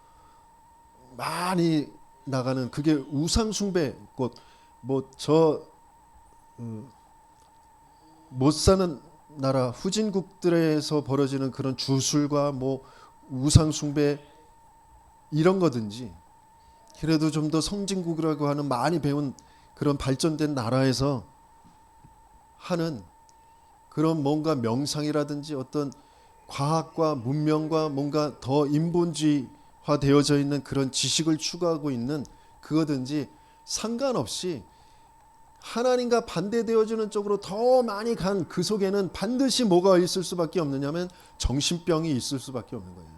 많이 나가는 그게 우상 숭배, 뭐저 못 사는 나라 후진국들에서 벌어지는 그런 주술과 뭐 우상 숭배 이런 거든지, 그래도 좀 더 성진국이라고 하는 많이 배운 그런 발전된 나라에서 하는 그런 뭔가 명상이라든지 어떤 과학과 문명과 뭔가 더 인본주의화 되어져 있는 그런 지식을 추구하고 있는 그거든지 상관없이 하나님과 반대되어지는 쪽으로 더 많이 간 그 속에는 반드시 뭐가 있을 수밖에 없느냐면 정신병이 있을 수밖에 없는 거예요.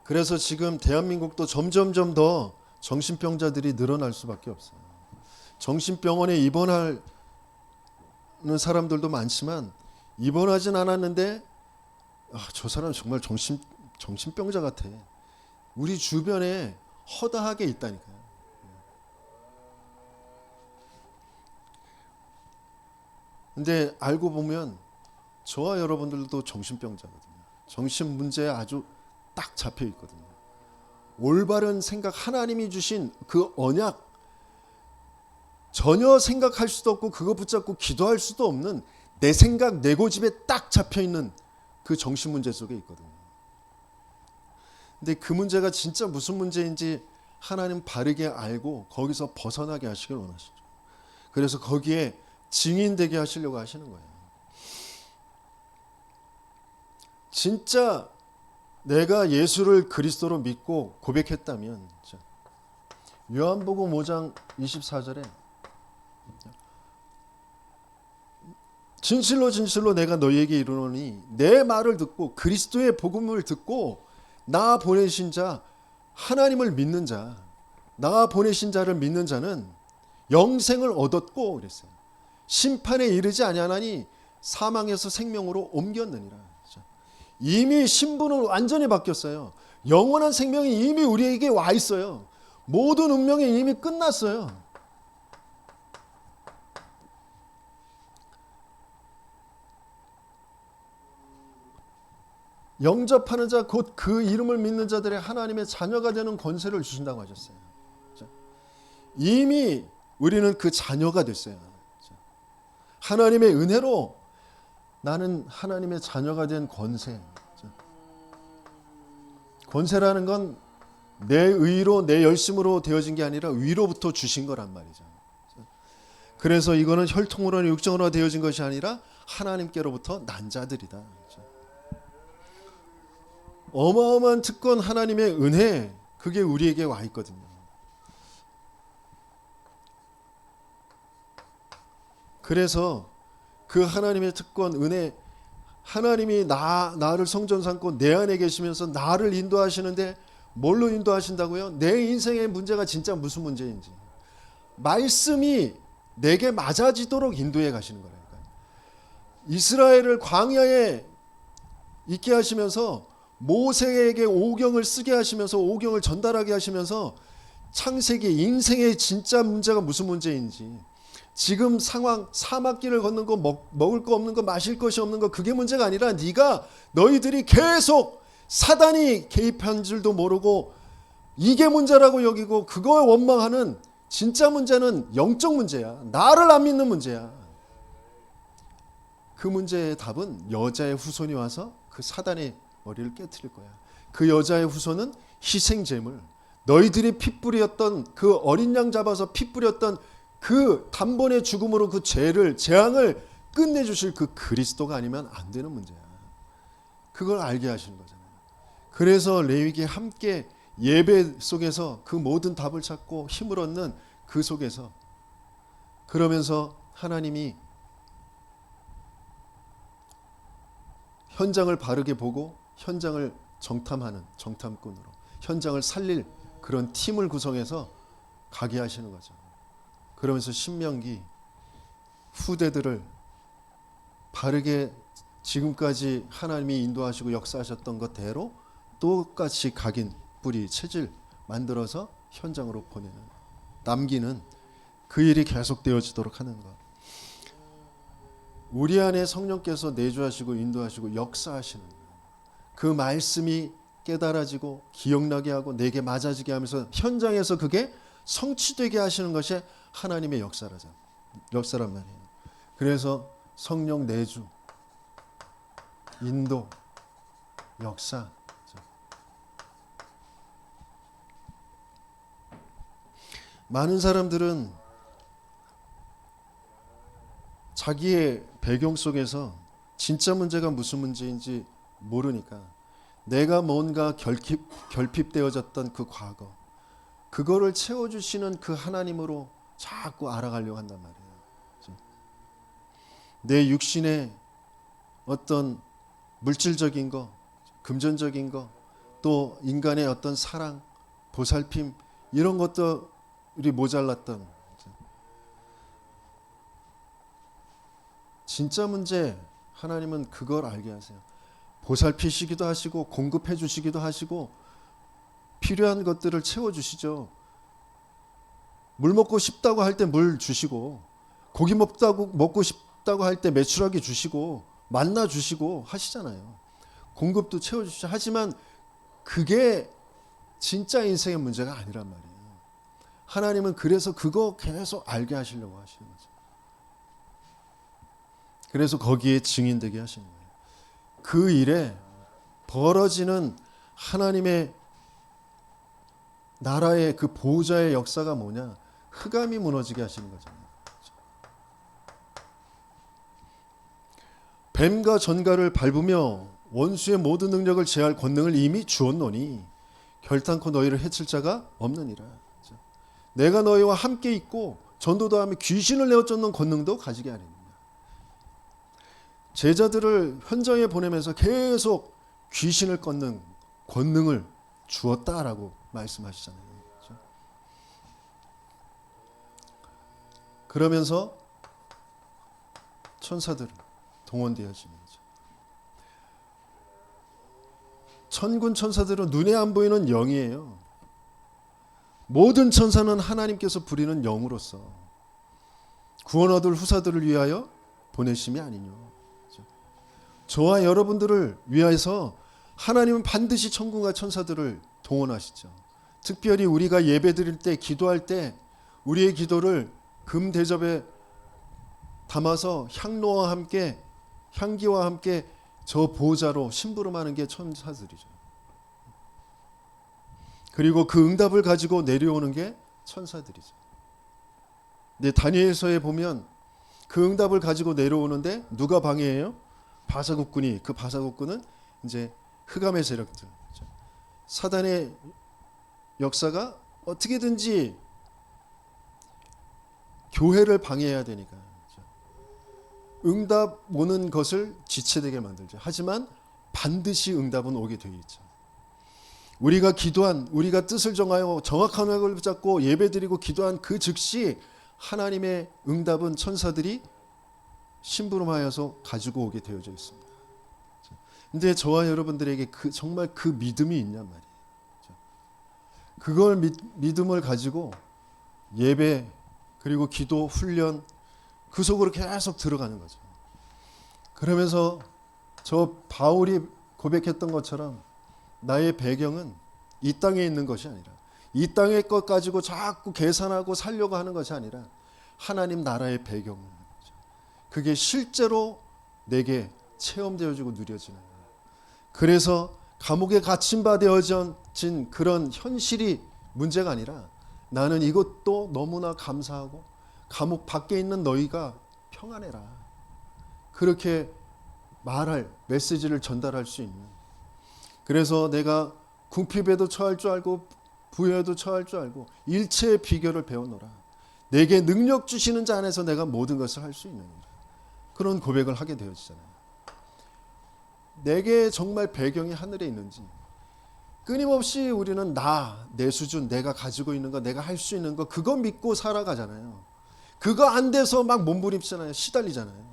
그래서 지금 대한민국도 점점점 더 정신병자들이 늘어날 수밖에 없어요. 정신병원에 입원하는 사람들도 많지만 입원하진 않았는데 저 사람 정말 정신병자 같아. 우리 주변에 허다하게 있다니까요. 근데 알고 보면 저와 여러분들도 정신병자거든요. 정신 문제에 아주 딱 잡혀 있거든요. 올바른 생각, 하나님이 주신 그 언약, 전혀 생각할 수도 없고 그거 붙잡고 기도할 수도 없는 내 생각, 내 고집에 딱 잡혀 있는 그 정신 문제 속에 있거든요. 근데 그 문제가 진짜 무슨 문제인지 하나님 바르게 알고 거기서 벗어나게 하시길 원하시죠. 그래서 거기에 증인되게 하시려고 하시는 거예요. 진짜 내가 예수를 그리스도로 믿고 고백했다면, 요한복음 5장 24절에 진실로 진실로 내가 너희에게 이르노니 내 말을 듣고 그리스도의 복음을 듣고 나 보내신 자, 하나님을 믿는 자, 나 보내신 자를 믿는 자는 영생을 얻었고 그랬어요. 심판에 이르지 아니하나니 사망에서 생명으로 옮겼느니라. 이미 신분은 완전히 바뀌었어요. 영원한 생명이 이미 우리에게 와 있어요. 모든 운명이 이미 끝났어요. 영접하는 자, 곧 그 이름을 믿는 자들의 하나님의 자녀가 되는 권세를 주신다고 하셨어요. 이미 우리는 그 자녀가 됐어요. 하나님의 은혜로 나는 하나님의 자녀가 된 권세. 권세라는 건 내 의로 내 열심으로 되어진 게 아니라 위로부터 주신 거란 말이죠. 그래서 이거는 혈통으로나 육정으로 되어진 것이 아니라 하나님께로부터 난 자들이다. 어마어마한 특권, 하나님의 은혜, 그게 우리에게 와 있거든요. 그래서 그 하나님의 특권, 은혜, 하나님이 나를 성전 삼고 내 안에 계시면서 나를 인도하시는데 뭘로 인도하신다고요? 내 인생의 문제가 진짜 무슨 문제인지 말씀이 내게 맞아지도록 인도해 가시는 거라니까요. 이스라엘을 광야에 있게 하시면서 모세에게 오경을 쓰게 하시면서 오경을 전달하게 하시면서 창세기 인생의 진짜 문제가 무슨 문제인지, 지금 상황, 사막길을 걷는 거, 먹을 거 없는 거, 마실 것이 없는 거, 그게 문제가 아니라 너희들이 계속 사단이 개입한 줄도 모르고 이게 문제라고 여기고 그거에 원망하는 진짜 문제는 영적 문제야. 나를 안 믿는 문제야. 그 문제의 답은 여자의 후손이 와서 그 사단의 머리를 깨트릴 거야. 그 여자의 후손은 희생제물, 너희들이 피 뿌렸던 그 어린 양 잡아서 피 뿌렸던 그 단번의 죽음으로 그 재앙을 끝내주실 그 그리스도가 아니면 안 되는 문제야. 그걸 알게 하시는 거잖아요. 그래서 레위기에 함께 예배 속에서 그 모든 답을 찾고 힘을 얻는 그 속에서, 그러면서 하나님이 현장을 바르게 보고 현장을 정탐하는 정탐꾼으로 현장을 살릴 그런 팀을 구성해서 가게 하시는 거죠. 그러면서 신명기 후대들을 바르게 지금까지 하나님이 인도하시고 역사하셨던 것대로 똑같이 각인, 뿌리, 체질 만들어서 현장으로 보내는, 남기는 그 일이 계속되어지도록 하는 것. 우리 안에 성령께서 내주하시고 인도하시고 역사하시는 그 말씀이 깨달아지고 기억나게 하고 내게 맞아지게 하면서 현장에서 그게 성취되게 하시는 것이 하나님의 역사란 말이에요. 그래서 성령 내주, 인도, 역사. 많은 사람들은 자기의 배경 속에서 진짜 문제가 무슨 문제인지 모르니까 내가 뭔가 결핍되어졌던 그 과거, 그거를 채워주시는 그 하나님으로 자꾸 알아가려고 한단 말이에요. 내 육신의 어떤 물질적인 거, 금전적인 거, 또 인간의 어떤 사랑, 보살핌 이런 것들이 모자랐던 진짜 문제, 하나님은 그걸 알게 하세요. 보살피시기도 하시고 공급해 주시기도 하시고 필요한 것들을 채워주시죠. 물 먹고 싶다고 할 때 물 주시고, 고기 먹고 싶다고 할 때 메추라기 주시고, 만나 주시고 하시잖아요. 공급도 채워주시죠. 하지만 그게 진짜 인생의 문제가 아니란 말이에요. 하나님은 그래서 그거 계속 알게 하시려고 하시는 거죠. 그래서 거기에 증인되게 하시는 거예요. 그 일에 벌어지는 하나님의 나라의 그 보호자의 역사가 뭐냐? 흑암이 무너지게 하시는 거잖아요. 뱀과 전갈을 밟으며 원수의 모든 능력을 제할 권능을 이미 주었노니 결단코 너희를 해칠 자가 없느니라. 내가 너희와 함께 있고 전도도 하며 귀신을 내어쫓는 권능도 가지게 하리니. 제자들을 현장에 보내면서 계속 귀신을 꺾는 권능을 주었다라고 말씀하시잖아요. 그렇죠? 그러면서 천사들은 동원되어지는 거죠. 천군 천사들은 눈에 안 보이는 영이에요. 모든 천사는 하나님께서 부리는 영으로서 구원 얻을 후사들을 위하여 보내심이 아니뇨. 저와 여러분들을 위해서 하나님은 반드시 천군과 천사들을 동원하시죠. 특별히 우리가 예배드릴 때, 기도할 때 우리의 기도를 금 대접에 담아서 향로와 함께, 향기와 함께 저 보좌로 심부름하는 게 천사들이죠. 그리고 그 응답을 가지고 내려오는 게 천사들이죠. 근데 다니엘서에 보면 그 응답을 가지고 내려오는데 누가 방해해요? 바사국군이. 그 바사국군은 이제 흑암의 세력들, 사단의 역사가 어떻게든지 교회를 방해해야 되니까 응답 오는 것을 지체되게 만들죠. 하지만 반드시 응답은 오게 되어 있죠. 우리가 기도한, 우리가 뜻을 정하여 정확한 맥을 붙잡고 예배드리고 기도한 그 즉시 하나님의 응답은 천사들이 심부름하여서 가지고 오게 되어져 있습니다. 근데 저와 여러분들에게 정말 그 믿음이 있냔 말이에요. 그걸 믿음을 가지고 예배 그리고 기도 훈련 그 속으로 계속 들어가는 거죠. 그러면서 저 바울이 고백했던 것처럼 나의 배경은 이 땅에 있는 것이 아니라, 이 땅의 것 가지고 자꾸 계산하고 살려고 하는 것이 아니라 하나님 나라의 배경, 그게 실제로 내게 체험되어지고 누려지는 거예요. 그래서 감옥에 갇힌 바 되어진 그런 현실이 문제가 아니라 나는 이것도 너무나 감사하고 감옥 밖에 있는 너희가 평안해라, 그렇게 말할 메시지를 전달할 수 있는. 그래서 내가 궁핍에도 처할 줄 알고 부여에도 처할 줄 알고 일체의 비결을 배우노라. 내게 능력 주시는 자 안에서 내가 모든 것을 할 수 있느니라. 그런 고백을 하게 되어지잖아요. 내게 정말 배경이 하늘에 있는지 끊임없이 우리는 내 수준, 내가 가지고 있는 거, 내가 할 수 있는 거, 그거 믿고 살아가잖아요. 그거 안 돼서 막 몸부림치잖아요. 시달리잖아요.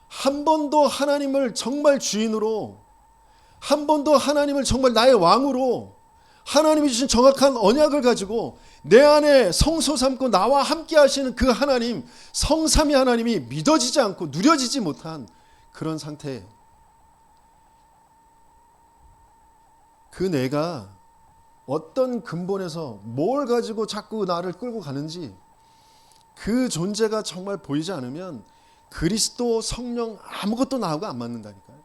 한 번도 하나님을 정말 주인으로, 한 번도 하나님을 정말 나의 왕으로, 하나님이 주신 정확한 언약을 가지고 내 안에 성소 삼고 나와 함께 하시는 그 하나님, 성삼위 하나님이 믿어지지 않고 누려지지 못한 그런 상태. 그 내가 어떤 근본에서 뭘 가지고 자꾸 나를 끌고 가는지 그 존재가 정말 보이지 않으면 그리스도, 성령 아무것도 나하고 안 맞는다니까요.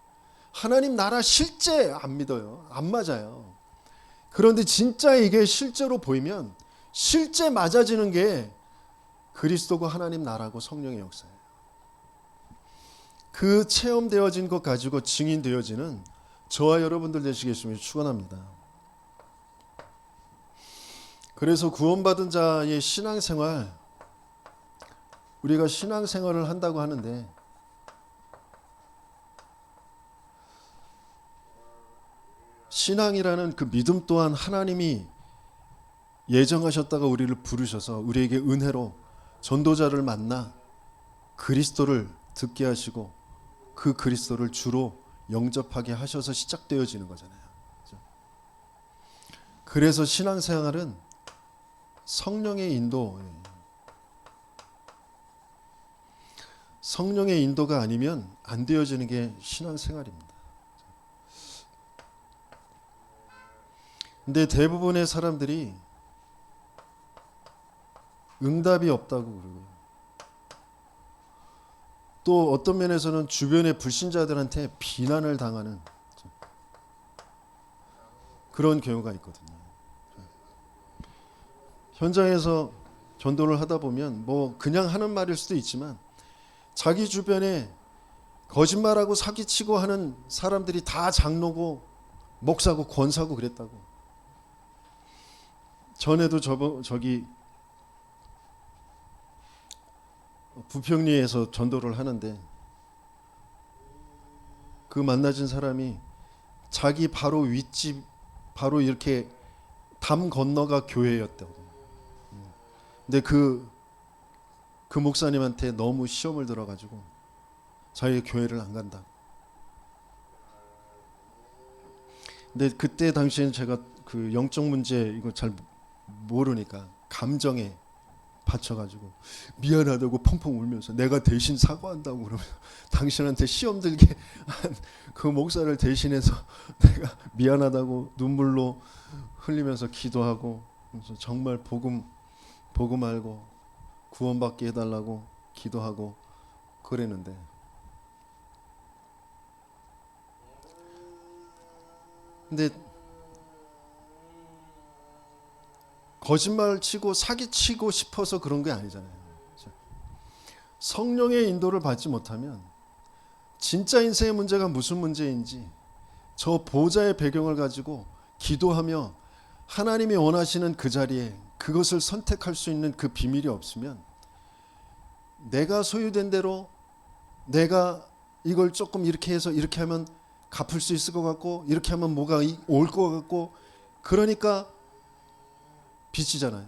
하나님 나라 실제 안 믿어요. 안 맞아요. 그런데 진짜 이게 실제로 보이면 실제 맞아지는 게 그리스도고 하나님 나라고 성령의 역사예요. 그 체험되어진 것 가지고 증인되어지는 저와 여러분들 되시겠음을 축원합니다. 그래서 구원받은 자의 신앙생활, 우리가 신앙생활을 한다고 하는데 신앙이라는 그 믿음 또한 하나님이 예정하셨다가 우리를 부르셔서 우리에게 은혜로 전도자를 만나 그리스도를 듣게 하시고 그 그리스도를 주로 영접하게 하셔서 시작되어지는 거잖아요. 그래서 신앙생활은 성령의 인도, 성령의 인도가 아니면 안 되어지는 게 신앙생활입니다. 근데 대부분의 사람들이 응답이 없다고 그러고 또 어떤 면에서는 주변의 불신자들한테 비난을 당하는 그런 경우가 있거든요. 현장에서 전도를 하다 보면 뭐 그냥 하는 말일 수도 있지만 자기 주변에 거짓말하고 사기치고 하는 사람들이 다 장로고 목사고 권사고 그랬다고. 전에도 저기 부평리에서 전도를 하는데 그 만나진 사람이 자기 바로 윗집 바로 이렇게 담 건너가 교회였다고. 근데 그 목사님한테 너무 시험을 들어가지고 자기 교회를 안 간다. 근데 그때 당시에는 제가 그 영적 문제 이거 잘 모르니까 감정에 받쳐가지고 미안하다고 펑펑 울면서 내가 대신 사과한다고 그러면서 당신한테 시험 들게 한 그 목사를 대신해서 내가 미안하다고 눈물로 흘리면서 기도하고 그래서 정말 복음 알고 구원받게 해달라고 기도하고 그랬는데 근데 거짓말 치고 사기치고 싶어서 그런 게 아니잖아요. 성령의 인도를 받지 못하면 진짜 인생의 문제가 무슨 문제인지 저 보좌의 배경을 가지고 기도하며 하나님이 원하시는 그 자리에 그것을 선택할 수 있는 그 비밀이 없으면 내가 소유된 대로 내가 이걸 조금 이렇게 해서 이렇게 하면 갚을 수 있을 것 같고 이렇게 하면 뭐가 올 것 같고 그러니까 빚이잖아요.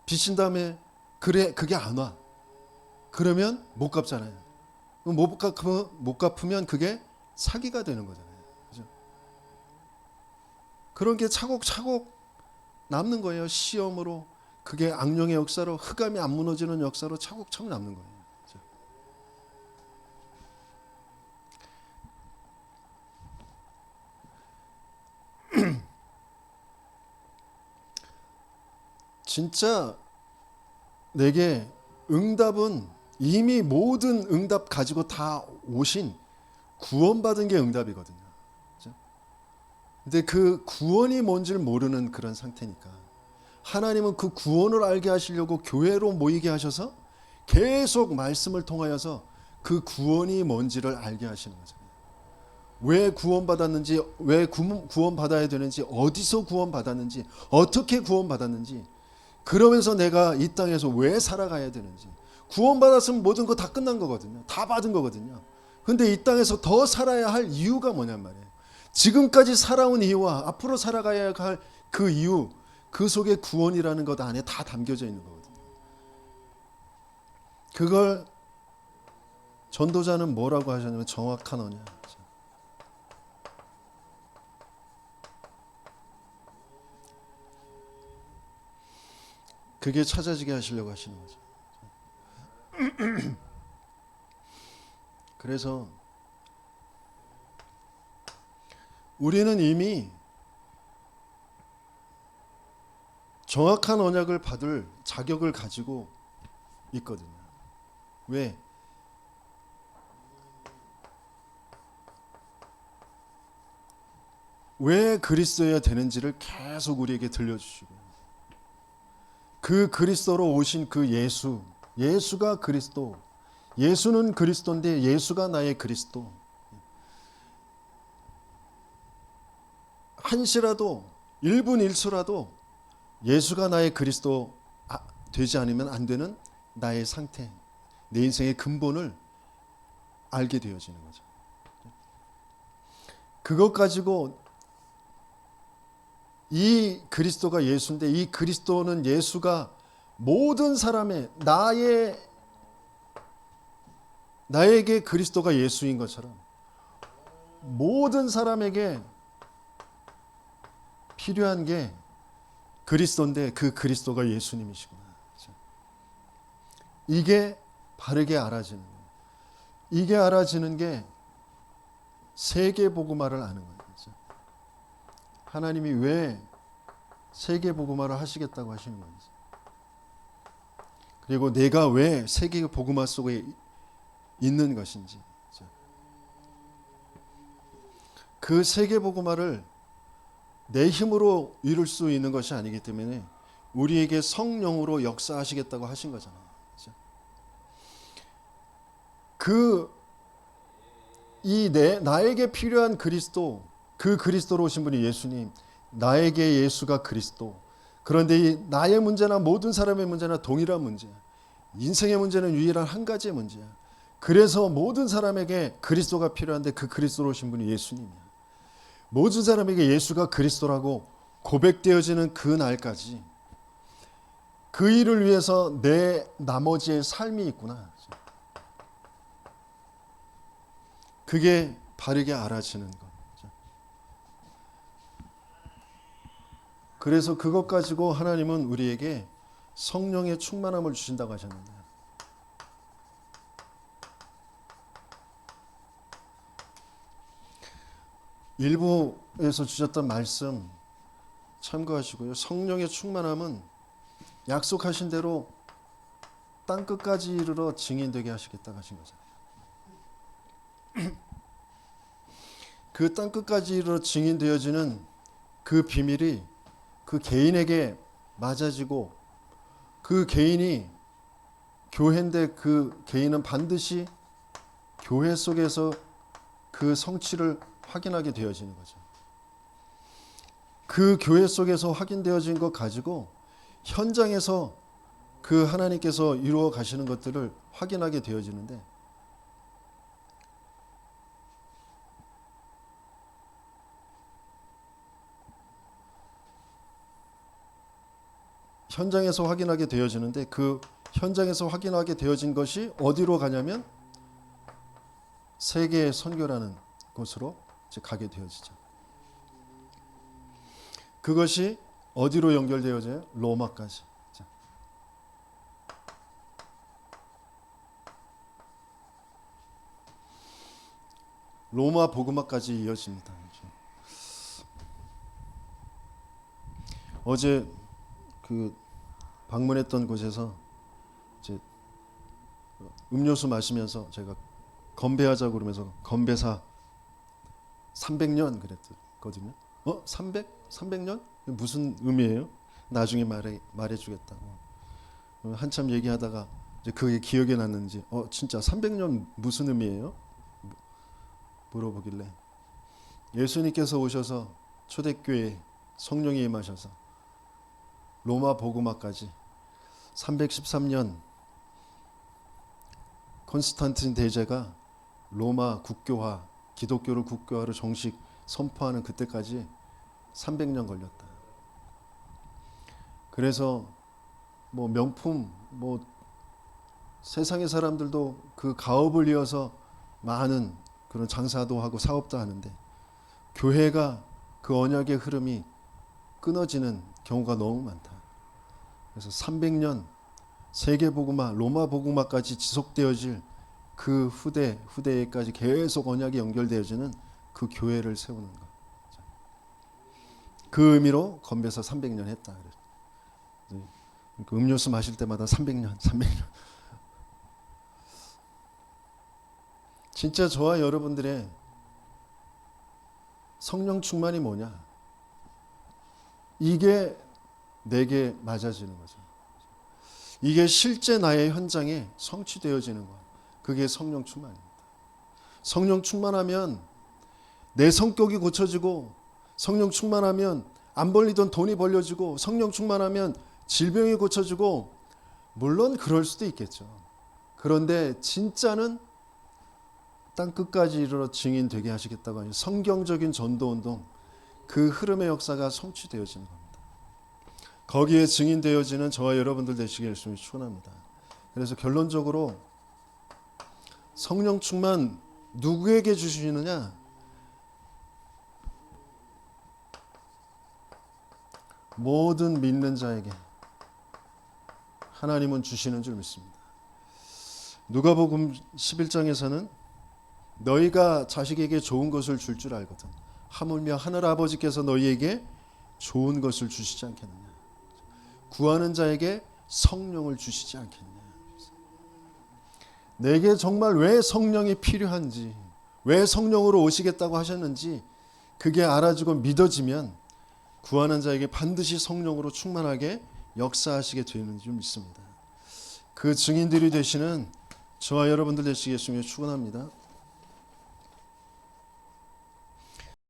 빚인 다음에 그게 안 와. 그러면 못 갚잖아요. 못 갚으면 그게 사기가 되는 거잖아요. 그죠? 그런 게 차곡차곡 남는 거예요. 시험으로 그게 악령의 역사로 흑암이 안 무너지는 역사로 차곡차곡 남는 거예요. 그죠? 진짜 내게 응답은 이미 모든 응답 가지고 다 오신 구원받은 게 응답이거든요. 그렇죠? 근데 그 구원이 뭔지를 모르는 그런 상태니까 하나님은 그 구원을 알게 하시려고 교회로 모이게 하셔서 계속 말씀을 통하여서 그 구원이 뭔지를 알게 하시는 거잖아요. 왜 구원받았는지, 왜 구원받아야 되는지, 어디서 구원받았는지, 어떻게 구원받았는지, 그러면서 내가 이 땅에서 왜 살아가야 되는지. 구원받았으면 모든 거 다 끝난 거거든요. 다 받은 거거든요. 근데 이 땅에서 더 살아야 할 이유가 뭐냔 말이에요. 지금까지 살아온 이유와 앞으로 살아가야 할 그 이유, 그 속에 구원이라는 것 안에 다 담겨져 있는 거거든요. 그걸 전도자는 뭐라고 하셨냐면 정확한 언약. 그게 찾아지게 하시려고 하시는 거죠. 그래서 우리는 이미 정확한 언약을 받을 자격을 가지고 있거든요. 왜? 왜 그리스도여야 되는지를 계속 우리에게 들려주시고, 그 그리스도로 오신 그 예수가 그리스도, 예수는 그리스도인데 예수가 나의 그리스도. 한시라도 1분 1초라도 예수가 나의 그리스도 되지 않으면 안 되는 나의 상태, 내 인생의 근본을 알게 되어지는 거죠. 그것 가지고 이 그리스도가 예수인데, 이 그리스도는 예수가 모든 사람의 나에게 그리스도가 예수인 것처럼 모든 사람에게 필요한 게 그리스도인데 그 그리스도가 예수님이시구나. 이게 바르게 알아지는 거예요. 이게 알아지는 게 세계복음화를 아는 거예요. 하나님이 왜 세계복음화를 하시겠다고 하시는 건지, 그리고 내가 왜 세계복음화 속에 있는 것인지, 그 세계복음화를 내 힘으로 이룰 수 있는 것이 아니기 때문에 우리에게 성령으로 역사하시겠다고 하신 거잖아요. 나에게 필요한 그리스도, 그 그리스도로 오신 분이 예수님, 나에게 예수가 그리스도. 그런데 나의 문제나 모든 사람의 문제나 동일한 문제야. 인생의 문제는 유일한 한 가지의 문제야. 그래서 모든 사람에게 그리스도가 필요한데 그 그리스도로 오신 분이 예수님이야. 모든 사람에게 예수가 그리스도라고 고백되어지는 그 날까지 그 일을 위해서 내 나머지의 삶이 있구나. 그게 바르게 알아지는 것. 그래서 그것 가지고 하나님은 우리에게 성령의 충만함을 주신다고 하셨는데, 일부에서 주셨던 말씀 참고하시고요. 성령의 충만함은 약속하신 대로 땅 끝까지 이르러 증인되게 하시겠다고 하신 거잖아요. 그 땅 끝까지 이르러 증인되어지는 그 비밀이 그 개인에게 맞아지고, 그 개인이 교회인데 그 개인은 반드시 교회 속에서 그 성취를 확인하게 되어지는 거죠. 그 교회 속에서 확인되어진 것 가지고 현장에서 그 하나님께서 이루어 가시는 것들을 확인하게 되어지는데, 현장에서 확인하게 되어지는데, 그 현장에서 확인하게 되어진 것이 어디로 가냐면 세계 선교라는 곳으로 이제 가게 되어지죠. 그것이 어디로 연결되어져요? 로마까지. 로마 복음화까지 이어집니다. 어제 그 방문했던 곳에서 이제 음료수 마시면서 제가 건배하자고 그러면서 건배사 300년 그랬거든요. 300년? 무슨 의미예요? 나중에 말해주겠다고. 한참 얘기하다가 이제 그게 기억에 났는지 진짜 300년 무슨 의미예요? 물어보길래 예수님께서 오셔서 초대교회 성령이 임하셔서 로마 복음화까지 313년 콘스탄틴 대제가 로마 국교화, 기독교를 국교화로 정식 선포하는 그때까지 300년 걸렸다. 그래서 뭐 명품, 뭐 세상의 사람들도 그 가업을 이어서 많은 그런 장사도 하고 사업도 하는데, 교회가 그 언약의 흐름이 끊어지는 경우가 너무 많다. 그래서 300년 세계 복음화, 로마 복음화까지 지속되어질 그 후대에까지 계속 언약이 연결되어지는 그 교회를 세우는 것. 그 의미로 건배사 300년 했다. 그 음료수 마실 때마다 300년. 진짜 저와 여러분들의 성령 충만이 뭐냐? 이게 내게 맞아지는 거죠. 이게 실제 나의 현장에 성취되어지는 것. 그게 성령 충만입니다. 성령 충만하면 내 성격이 고쳐지고, 성령 충만하면 안 벌리던 돈이 벌려지고, 성령 충만하면 질병이 고쳐지고, 물론 그럴 수도 있겠죠. 그런데 진짜는 땅 끝까지 이르러 증인되게 하시겠다고 하니 성경적인 전도운동, 그 흐름의 역사가 성취되어지는 겁니다. 거기에 증인되어지는 저와 여러분들 되시길 열심히 축원합니다. 그래서 결론적으로 성령 충만 누구에게 주시느냐? 모든 믿는 자에게 하나님은 주시는 줄 믿습니다. 누가복음 11장에서는 너희가 자식에게 좋은 것을 줄 줄 알거든 하물며 하늘 아버지께서 너희에게 좋은 것을 주시지 않겠느냐. 구하는 자에게 성령을 주시지 않겠느냐. 내게 정말 왜 성령이 필요한지, 왜 성령으로 오시겠다고 하셨는지 그게 알아지고 믿어지면 구하는 자에게 반드시 성령으로 충만하게 역사하시게 되는 줄 믿습니다. 그 증인들이 되시는 저와 여러분들 되시겠으면 축원합니다.